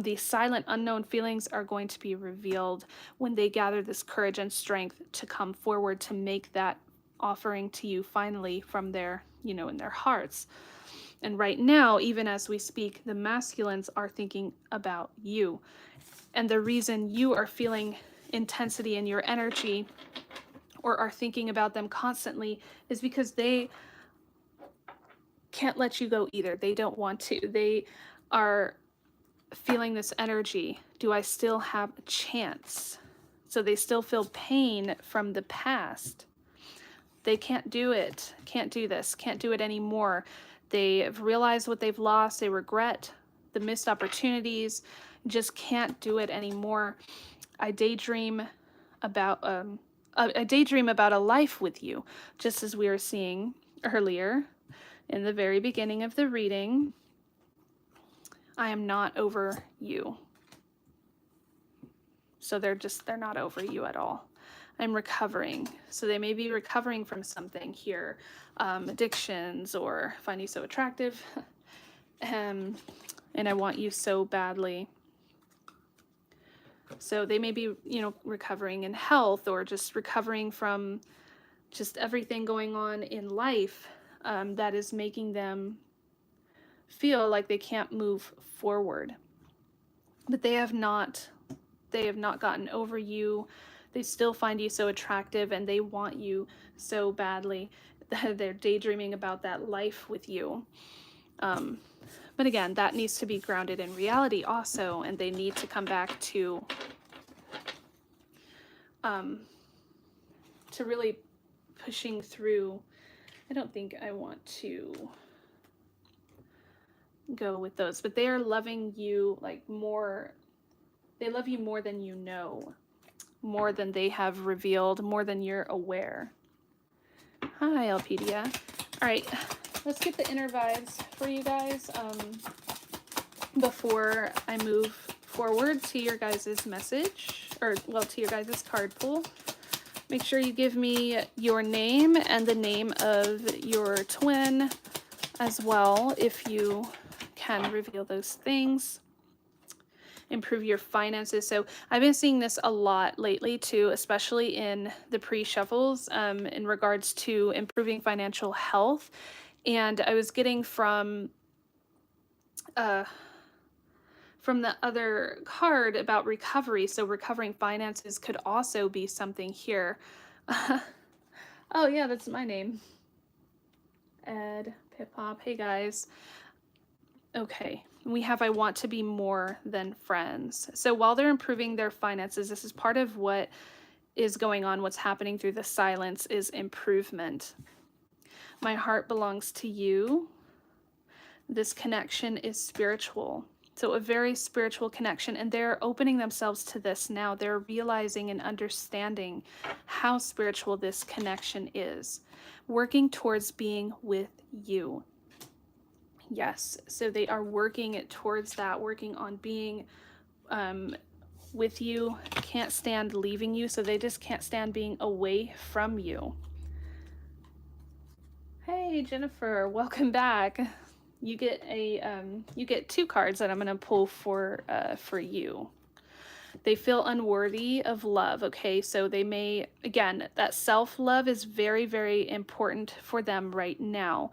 The silent, unknown feelings are going to be revealed when they gather this courage and strength to come forward to make that offering to you finally from their, you know, in their hearts. And right now, even as we speak, the masculines are thinking about you. And the reason you are feeling intensity in your energy or are thinking about them constantly is because they can't let you go either. They don't want to. They are feeling this energy. Do I still have a chance? So they still feel pain from the past. They can't do it, can't do this, can't do it anymore. They've realized what they've lost. They regret the missed opportunities, just can't do it anymore. I daydream about a life with you, just as we were seeing earlier in the very beginning of the reading. I am not over you. So they're not over you at all. I'm recovering. So they may be recovering from something here, addictions or find you so attractive, and I want you so badly. So they may be, you know, recovering in health or just recovering from just everything going on in life that is making them feel like they can't move forward. But they have not gotten over you. They still find you so attractive, and they want you so badly. They're daydreaming about that life with you. But again, that needs to be grounded in reality also, and they need to come back to really pushing through. I don't think I want to go with those, but they are loving you like more. They love you more than you know, more than they have revealed, more than you're aware. Hi, Alpedia. All right, let's get the inner vibes for you guys before I move forward to your guys' message, or well, to your guys' card pull. Make sure you give me your name and the name of your twin as well, if you can reveal those things. Improve your finances. So I've been seeing this a lot lately too, especially in the pre-shuffles, in regards to improving financial health. And I was getting from the other card about recovery. So recovering finances could also be something here. Oh yeah, that's my name. Ed, Pip Pop. Hey guys. Okay, we have I want to be more than friends. So while they're improving their finances, this is part of what is going on, what's happening through the silence is improvement. My heart belongs to you. This connection is spiritual. So a very spiritual connection, and they're opening themselves to this now. They're realizing and understanding how spiritual this connection is, working towards being with you. Yes, so they are working towards that, working on being with you. Can't stand leaving you, so they just can't stand being away from you. Hey Jennifer, welcome back. You get you get 2 cards that I'm gonna pull for you. They feel unworthy of love. Okay, so they may, again, that self-love is very, very important for them right now.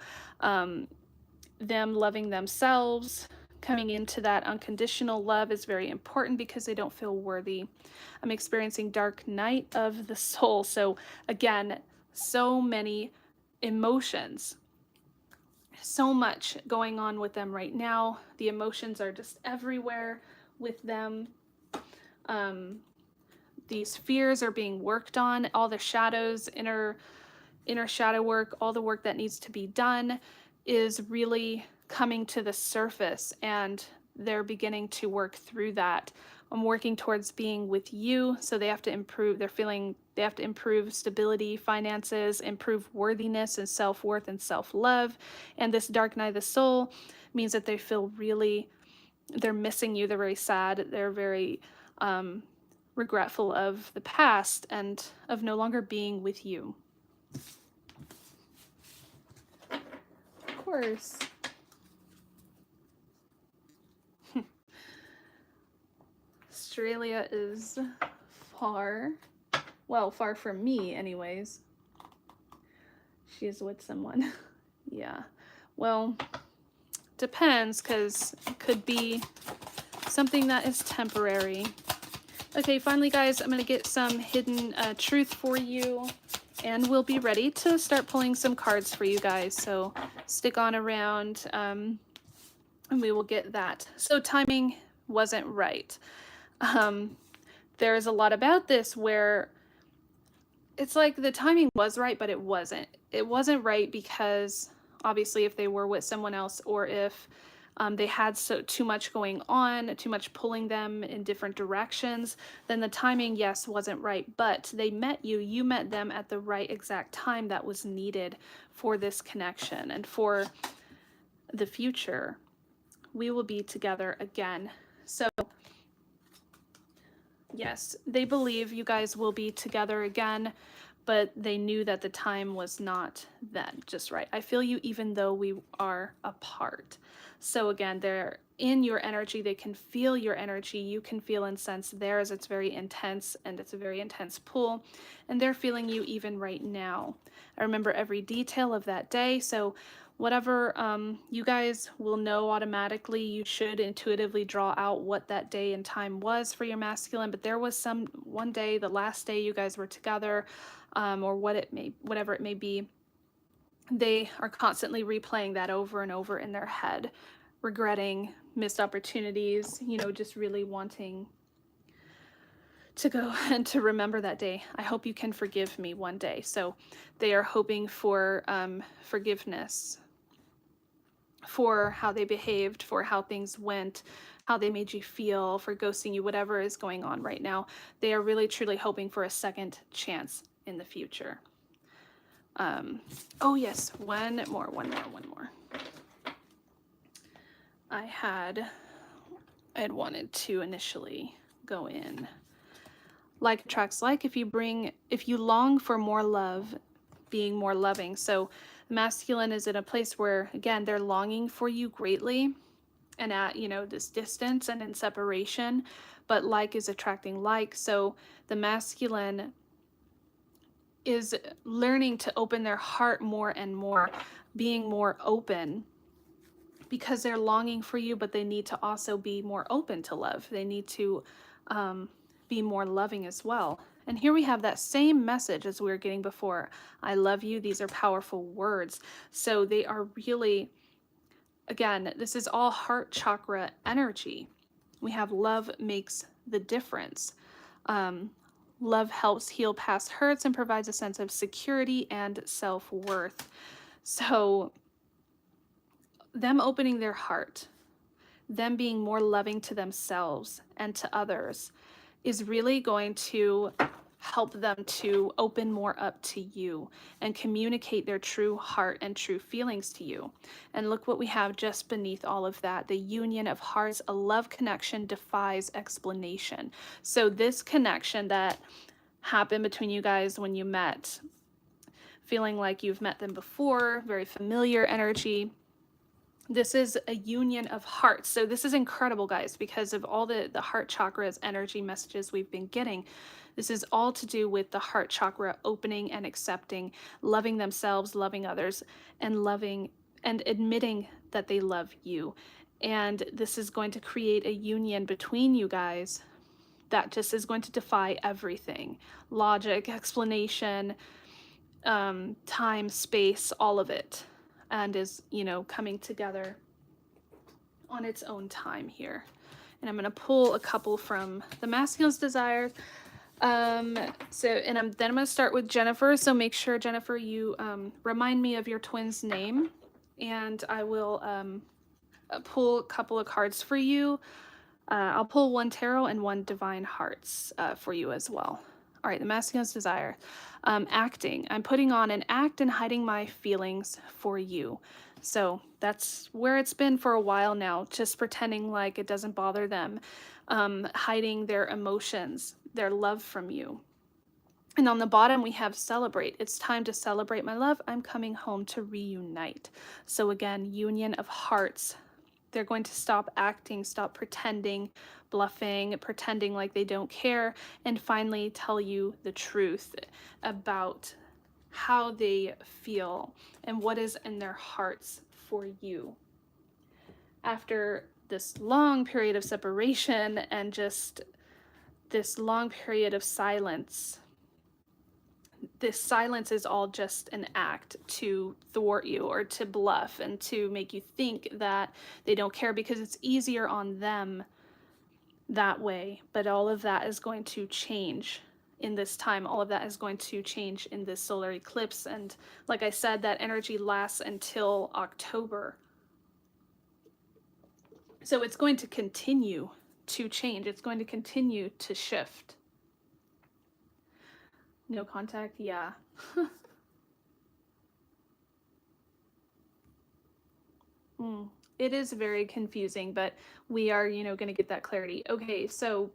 Them loving themselves, coming into that unconditional love is very important because they don't feel worthy. I'm experiencing dark night of the soul. So again, so many emotions, so much going on with them right now. The emotions are just everywhere with them. These fears are being worked on, all the shadows, inner shadow work, all the work that needs to be done is really coming to the surface, and they're beginning to work through that. I'm working towards being with you, so they have to improve. They're feeling they have to improve stability, finances, improve worthiness and self-worth and self-love. And this dark night of the soul means that they feel really, they're missing you. They're very sad. They're very regretful of the past and of no longer being with you. Of course. Australia is far. Well, far from me anyways. She is with someone. Yeah. Well, depends, because it could be something that is temporary. Okay, finally guys, I'm going to get some hidden truth for you, and we'll be ready to start pulling some cards for you guys. So stick on around, and we will get that. So timing wasn't right. There's a lot about this where it's like the timing was right, but it wasn't. It wasn't right because obviously if they were with someone else, or if they had too much going on, too much pulling them in different directions, then the timing, yes, wasn't right. But they met you, you met them at the right exact time that was needed for this connection and for the future. We will be together again. So yes, they believe you guys will be together again, but they knew that the time was not then just right. I feel you even though we are apart. So again, they're in your energy. They can feel your energy. You can feel and sense theirs. It's very intense, and it's a very intense pull. And they're feeling you even right now. I remember every detail of that day. So whatever, you guys will know automatically. You should intuitively draw out what that day and time was for your masculine, but there was one day, the last day you guys were together, or whatever it may be, they are constantly replaying that over and over in their head, regretting missed opportunities, you know, just really wanting to go and to remember that day. I hope you can forgive me one day. So they are hoping for forgiveness for how they behaved, for how things went, how they made you feel, for ghosting you, whatever is going on right now. They are really truly hoping for a second chance in the future. Oh yes, one more. I had wanted to initially go in. Like attracts like. If you long for more love, being more loving. So masculine is in a place where, again, they're longing for you greatly and at, you know, this distance and in separation, but like is attracting like. So the masculine is learning to open their heart more and more, being more open, because they're longing for you, but they need to also be more open to love. They need to be more loving as well. And here we have that same message as we were getting before. I love you. These are powerful words. So they are really, again, this is all heart chakra energy. We have love makes the difference. Love helps heal past hurts and provides a sense of security and self-worth. So them opening their heart, them being more loving to themselves and to others, is really going to help them to open more up to you and communicate their true heart and true feelings to you. And look what we have just beneath all of that. The union of hearts, a love connection defies explanation. So this connection that happened between you guys when you met, feeling like you've met them before, very familiar energy. This is a union of hearts. So this is incredible, guys, because of all the heart chakras energy messages we've been getting. This is all to do with the heart chakra opening and accepting, loving themselves, loving others, and loving and admitting that they love you. And this is going to create a union between you guys that just is going to defy everything. Logic, explanation, time, space, all of it. And is, you know, coming together on its own time here. And I'm going to pull a couple from the masculine's desires. Then I'm going to start with Jennifer. So make sure, Jennifer, you remind me of your twin's name, and I will pull a couple of cards for you. I'll pull one tarot and one divine hearts for you as well. All right, the masculine's desire. Acting. I'm putting on an act and hiding my feelings for you. So that's where it's been for a while now, just pretending like it doesn't bother them, hiding their emotions, their love from you. And on the bottom, we have celebrate. It's time to celebrate my love. I'm coming home to reunite. So again, union of hearts. They're going to stop acting, stop pretending, bluffing, pretending like they don't care, and finally tell you the truth about how they feel and what is in their hearts for you. After this long period of separation and just this long period of silence, this silence is all just an act to thwart you or to bluff and to make you think that they don't care, because it's easier on them that way. But all of that is going to change in this time. All of that is going to change in this solar eclipse. And like I said, that energy lasts until October. So it's going to continue to change. It's going to continue to shift. No contact, yeah. It is very confusing, but we are, you know, going to get that clarity. Okay, so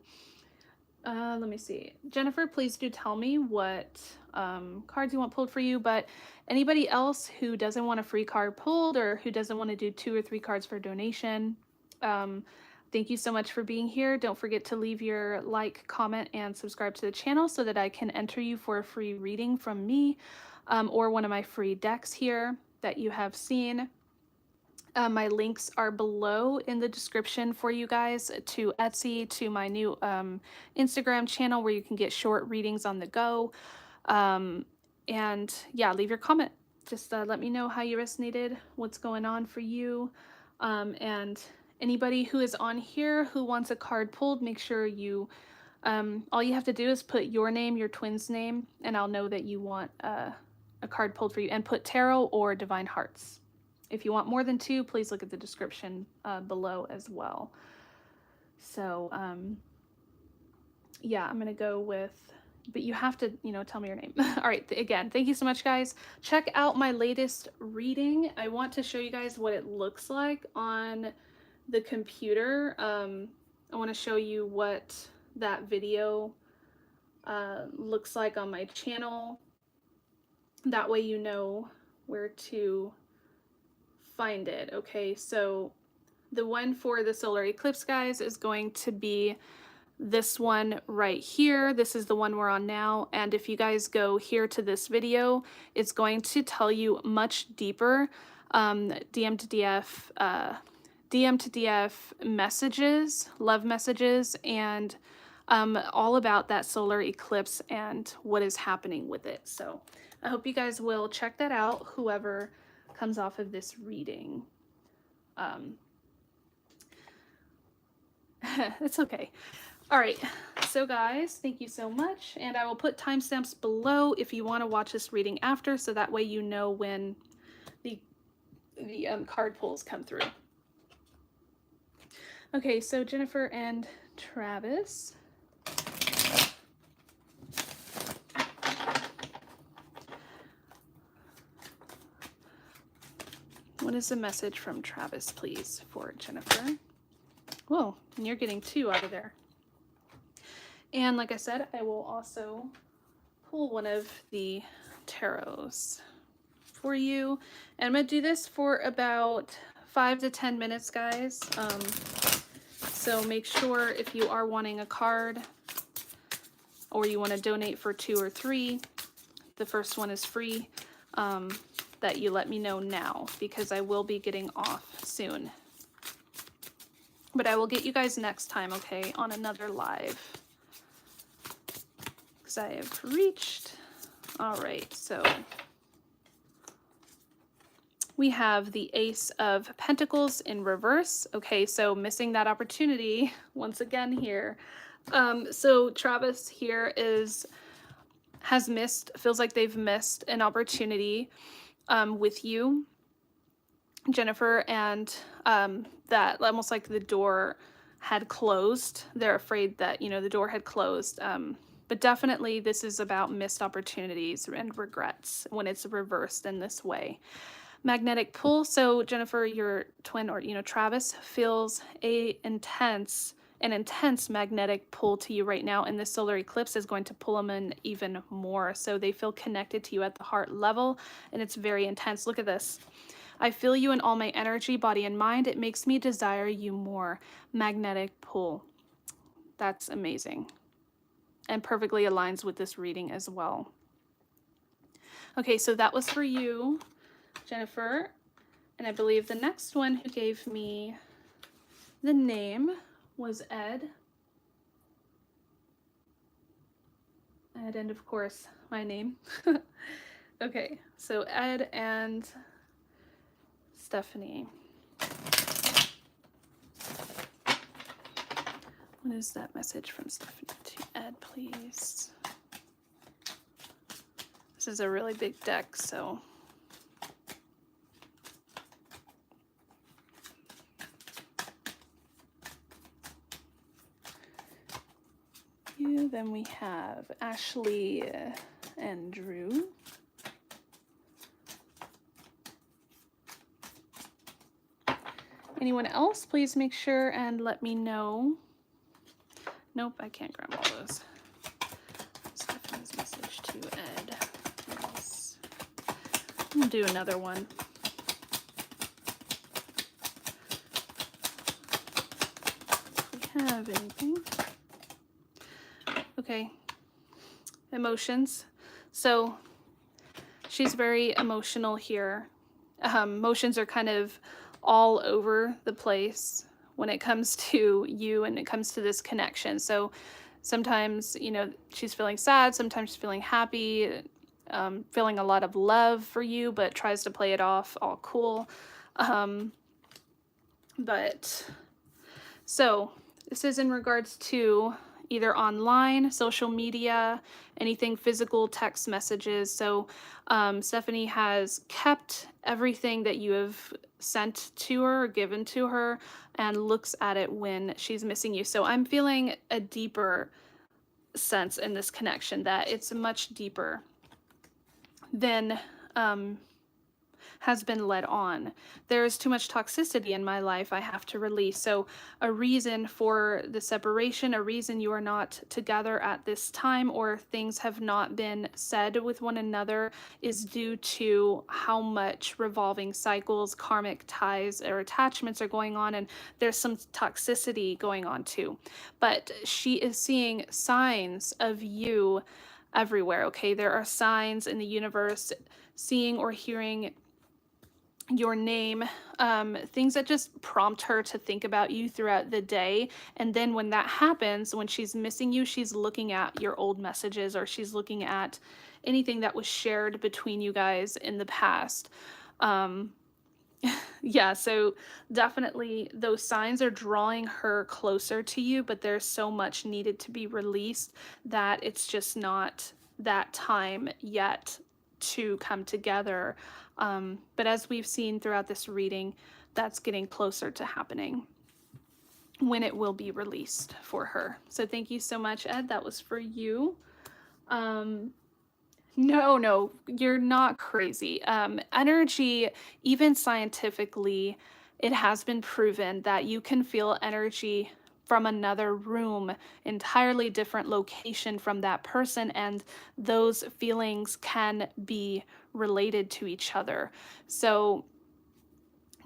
let me see. Jennifer, please do tell me what cards you want pulled for you, but anybody else who doesn't want a free card pulled or who doesn't want to do 2 or 3 cards for donation, thank you so much for being here. Don't forget to leave your like, comment, and subscribe to the channel so that I can enter you for a free reading from me or one of my free decks here. that you have seen. My links are below in the description for you guys, to Etsy, to my new Instagram channel where you can get short readings on the go. And yeah, leave your comment. Just let me know how you resonated, what's going on for you. And anybody who is on here who wants a card pulled, make sure you, all you have to do is put your name, your twin's name, and I'll know that you want a card pulled for you, and put tarot or divine hearts. If you want more than 2, please look at the description below as well. So, yeah, I'm going to go with, but you have to, you know, tell me your name. All right, again, thank you so much, guys. Check out my latest reading. I want to show you guys what it looks like on the computer. I want to show you what that video looks like on my channel. That way you know where to find it. Okay, so the one for the solar eclipse, guys, is going to be this one right here. This is the one we're on now, and if you guys go here to this video, it's going to tell you much deeper DM to DF messages, love messages, and all about that solar eclipse and what is happening with it. So I hope you guys will check that out, whoever comes off of this reading. It's okay. All right, so guys, thank you so much, and I will put timestamps below if you want to watch this reading after, so that way you know when the card pulls come through. Okay, so Jennifer and Travis. What is the message from Travis, please, for Jennifer? Whoa, and you're getting 2 out of there. And like I said, I will also pull one of the tarots for you. And I'm going to do this for about 5 to 10 minutes, guys. So make sure if you are wanting a card or you want to donate for 2 or 3, the first one is free, that you let me know now, because I will be getting off soon. But I will get you guys next time, okay, on another live. Because I have reached. All right, so we have the Ace of Pentacles in reverse. Okay, so missing that opportunity once again here. So Travis here feels like they've missed an opportunity with you, Jennifer, and that almost like the door had closed. They're afraid that, you know, the door had closed. But definitely this is about missed opportunities and regrets when it's reversed in this way. Magnetic pull. So Jennifer, your twin, or, you know, Travis, feels an intense magnetic pull to you right now, and this solar eclipse is going to pull them in even more. So they feel connected to you at the heart level, and it's very intense. Look at this. I feel you in all my energy, body, and mind. It makes me desire you more. Magnetic pull. That's amazing. And perfectly aligns with this reading as well. Okay, so that was for you, Jennifer. And I believe the next one who gave me the name was Ed. Ed, and of course, my name. Okay, so Ed and Stephanie. What is that message from Stephanie to Ed, please? This is a really big deck, so. Then we have Ashley and Drew. Anyone else, please make sure and let me know. Nope, I can't grab all those. Stephanie's message to Ed. Yes. I'm gonna do another one. Do we have anything? Okay, emotions. So she's very emotional here, Emotions are kind of all over the place when it comes to you and it comes to this connection. So sometimes, you know, she's feeling sad, sometimes she's feeling happy, feeling a lot of love for you, but tries to play it off all cool. But so this is in regards to either online, social media, anything physical, text messages. So Stephanie has kept everything that you have sent to her or given to her and looks at it when she's missing you. So I'm feeling a deeper sense in this connection, that it's much deeper than has been led on. There's too much toxicity in my life I have to release. So a reason for the separation, a reason you are not together at this time, or things have not been said with one another, is due to how much revolving cycles, karmic ties, or attachments are going on, and there's some toxicity going on too. But she is seeing signs of you everywhere, okay? There are signs in the universe, seeing or hearing your name, things that just prompt her to think about you throughout the day. And then when that happens, when she's missing you, she's looking at your old messages, or she's looking at anything that was shared between you guys in the past. Yeah, so definitely those signs are drawing her closer to you, but there's so much needed to be released that it's just not that time yet to come together. But as we've seen throughout this reading, that's getting closer to happening when it will be released for her. So thank you so much, Ed. That was for you. No, you're not crazy. Energy, even scientifically, it has been proven that you can feel energy from another room, entirely different location from that person, and those feelings can be related to each other. So,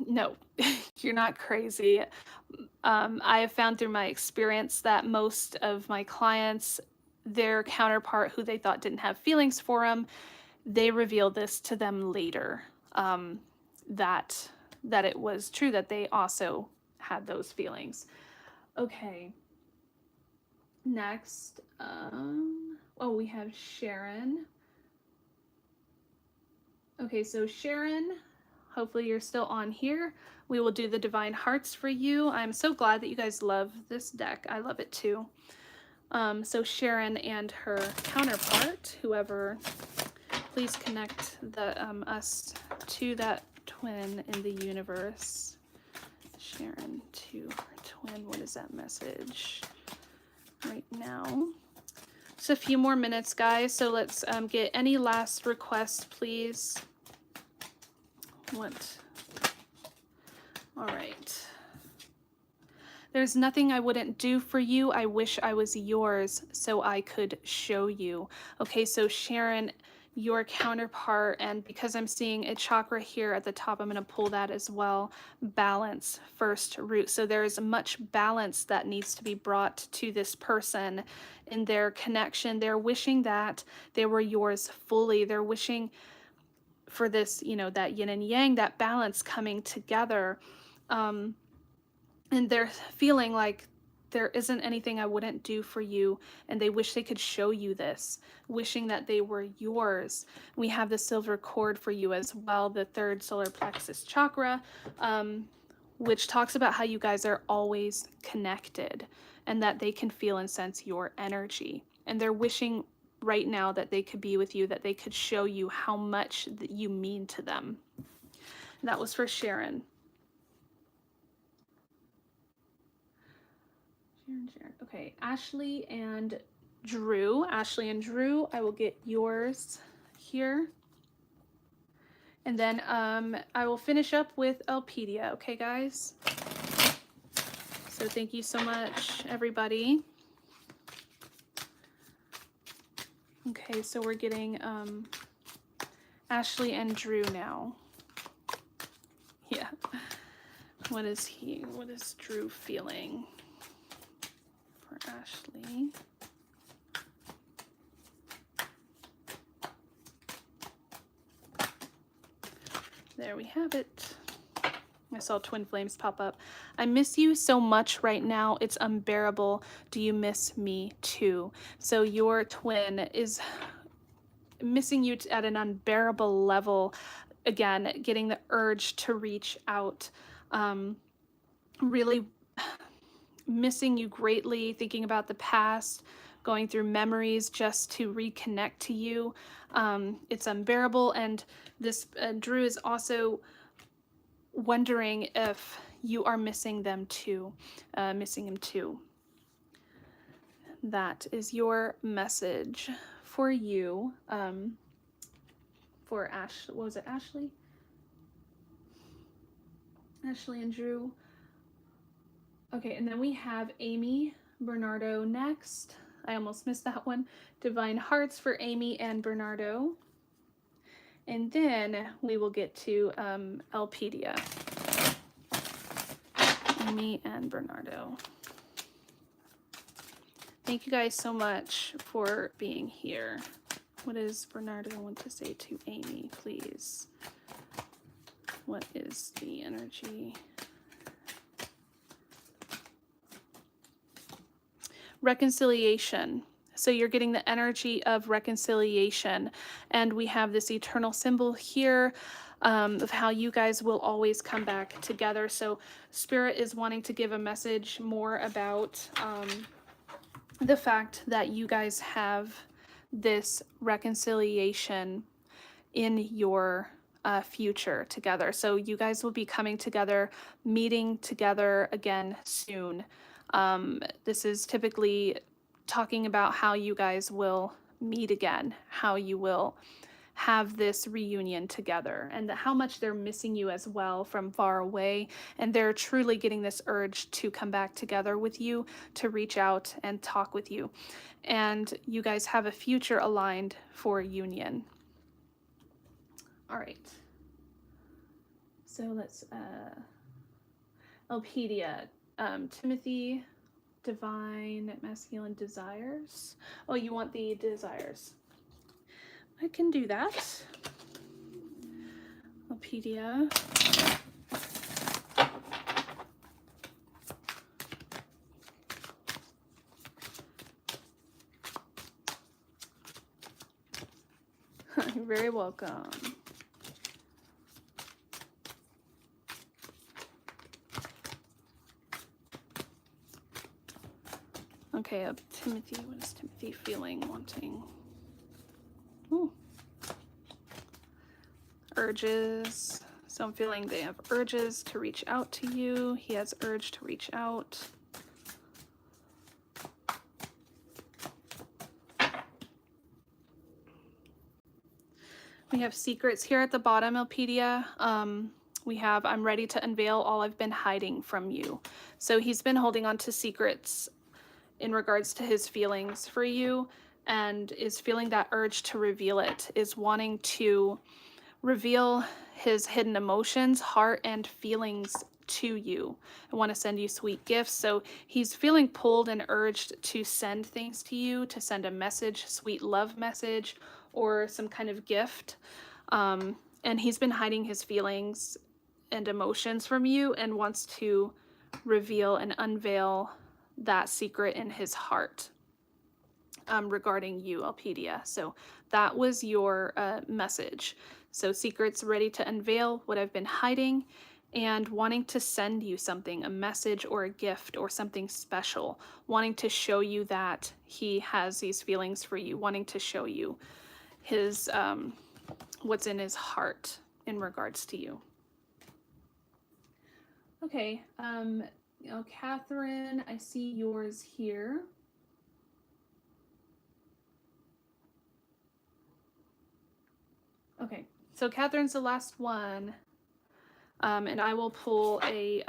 no, you're not crazy. I have found through my experience that most of my clients, their counterpart who they thought didn't have feelings for them, they reveal this to them later, that it was true, that they also had those feelings. Okay. Next, oh, we have Sharon. Okay, so Sharon, hopefully you're still on here. We will do the Divine Hearts for you. I'm so glad that you guys love this deck. I love it too. So Sharon and her counterpart, whoever, please connect the us to that twin in the universe. Sharon to her twin. What is that message right now? Just a few more minutes, guys. So let's get any last requests, please. What? All right. There's nothing I wouldn't do for you. I wish I was yours so I could show you. Okay, so Sharon, your counterpart, and because I'm seeing a chakra here at the top, I'm going to pull that as well. Balance, first root. So there's much balance that needs to be brought to this person in their connection. They're wishing that they were yours fully. They're wishing for this, you know, that yin and yang, that balance coming together. And they're feeling like there isn't anything I wouldn't do for you, and they wish they could show you this, wishing that they were yours. We have the silver cord for you as well, the third solar plexus chakra, which talks about how you guys are always connected and that they can feel and sense your energy. And they're wishing right now that they could be with you, that they could show you how much that you mean to them. And that was for Sharon. Sharon. Okay, Ashley and Drew. Ashley and Drew, I will get yours here. And then I will finish up with Elpedia, okay, guys? So thank you so much, everybody. Okay, so we're getting Ashley and Drew now. Yeah. What is Drew feeling for Ashley? There we have it. I saw twin flames pop up. I miss you so much right now. It's unbearable. Do you miss me too? So your twin is missing you at an unbearable level. Again, getting the urge to reach out. Really missing you greatly, thinking about the past, going through memories just to reconnect to you. It's unbearable. And this Drew is also wondering if you are missing them too, missing him too. That is your message for you. For Ash, what was it, Ashley? Ashley and Drew. Okay, and then we have Amy Bernardo next. I almost missed that one. Divine Hearts for Amy and Bernardo. And then we will get to Elpedia. Amy and Bernardo. Thank you guys so much for being here. What does Bernardo want to say to Amy, please? What is the energy? Reconciliation. So you're getting the energy of reconciliation. And we have this eternal symbol here of how you guys will always come back together. So Spirit is wanting to give a message more about the fact that you guys have this reconciliation in your future together. So you guys will be coming together, meeting together again soon. This is typically talking about how you guys will meet again, how you will have this reunion together, and how much they're missing you as well from far away, and they're truly getting this urge to come back together with you, to reach out and talk with you, and you guys have a future aligned for union. All right, so let's Elpedia, Timothy, Divine Masculine Desires. Oh, you want the desires? I can do that. Elpedia. You're very welcome. Okay, Timothy, what is Timothy feeling, wanting? Ooh. Urges. So I'm feeling they have urges to reach out to you. He has urge to reach out. We have secrets here at the bottom, Elpedia. We have, I'm ready to unveil all I've been hiding from you. So he's been holding on to secrets in regards to his feelings for you, and is feeling that urge to reveal it, is wanting to reveal his hidden emotions, heart, and feelings to you. I want to send you sweet gifts. So he's feeling pulled and urged to send things to you, to send a message, sweet love message, or some kind of gift. And he's been hiding his feelings and emotions from you, and wants to reveal and unveil that secret in his heart regarding you, Elpedia. So that was your message. So secrets, ready to unveil what I've been hiding, and wanting to send you something, a message or a gift or something special, wanting to show you that he has these feelings for you, wanting to show you his what's in his heart in regards to you. Okay, Catherine, I see yours here. Okay, so Catherine's the last one, and I will pull a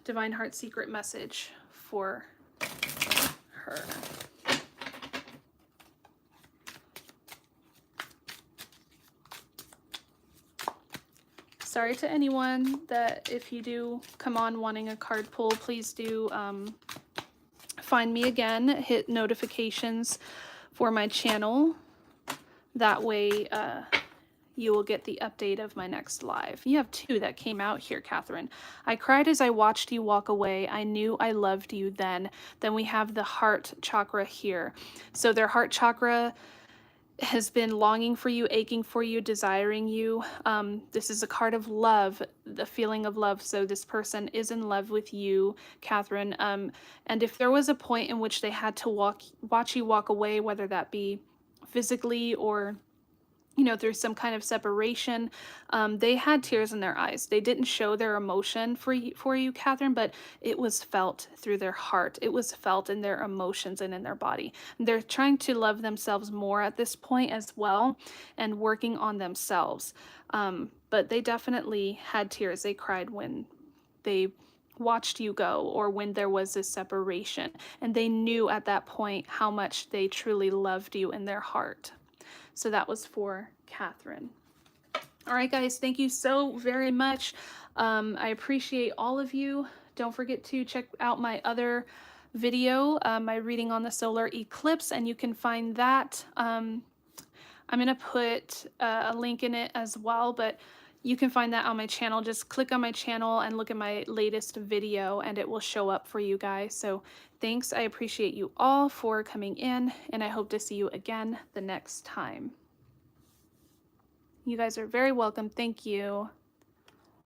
Divine Heart secret message for her. Sorry to anyone that if you do come on wanting a card pull, please do find me again, hit notifications for my channel. That way you will get the update of my next live. You have 2 that came out here, Catherine. I cried as I watched you walk away. I knew I loved you then. Then we have the heart chakra here. So their heart chakra has been longing for you, aching for you, desiring you. This is a card of love, the feeling of love. So this person is in love with you, Catherine. And if there was a point in which they had to watch you walk away, whether that be physically or through some kind of separation, they had tears in their eyes. They didn't show their emotion for you, Catherine, but it was felt through their heart. It was felt in their emotions and in their body. They're trying to love themselves more at this point as well and working on themselves. But they definitely had tears. They cried when they watched you go or when there was this separation. And they knew at that point how much they truly loved you in their heart. So that was for Catherine. All right, guys, thank you so very much. I appreciate all of you. Don't forget to check out my other video, my reading on the solar eclipse, and you can find that. I'm going to put a link in it as well, but you can find that on my channel. Just click on my channel and look at my latest video and it will show up for you guys. So thanks. I appreciate you all for coming in and I hope to see you again the next time. You guys are very welcome. Thank you.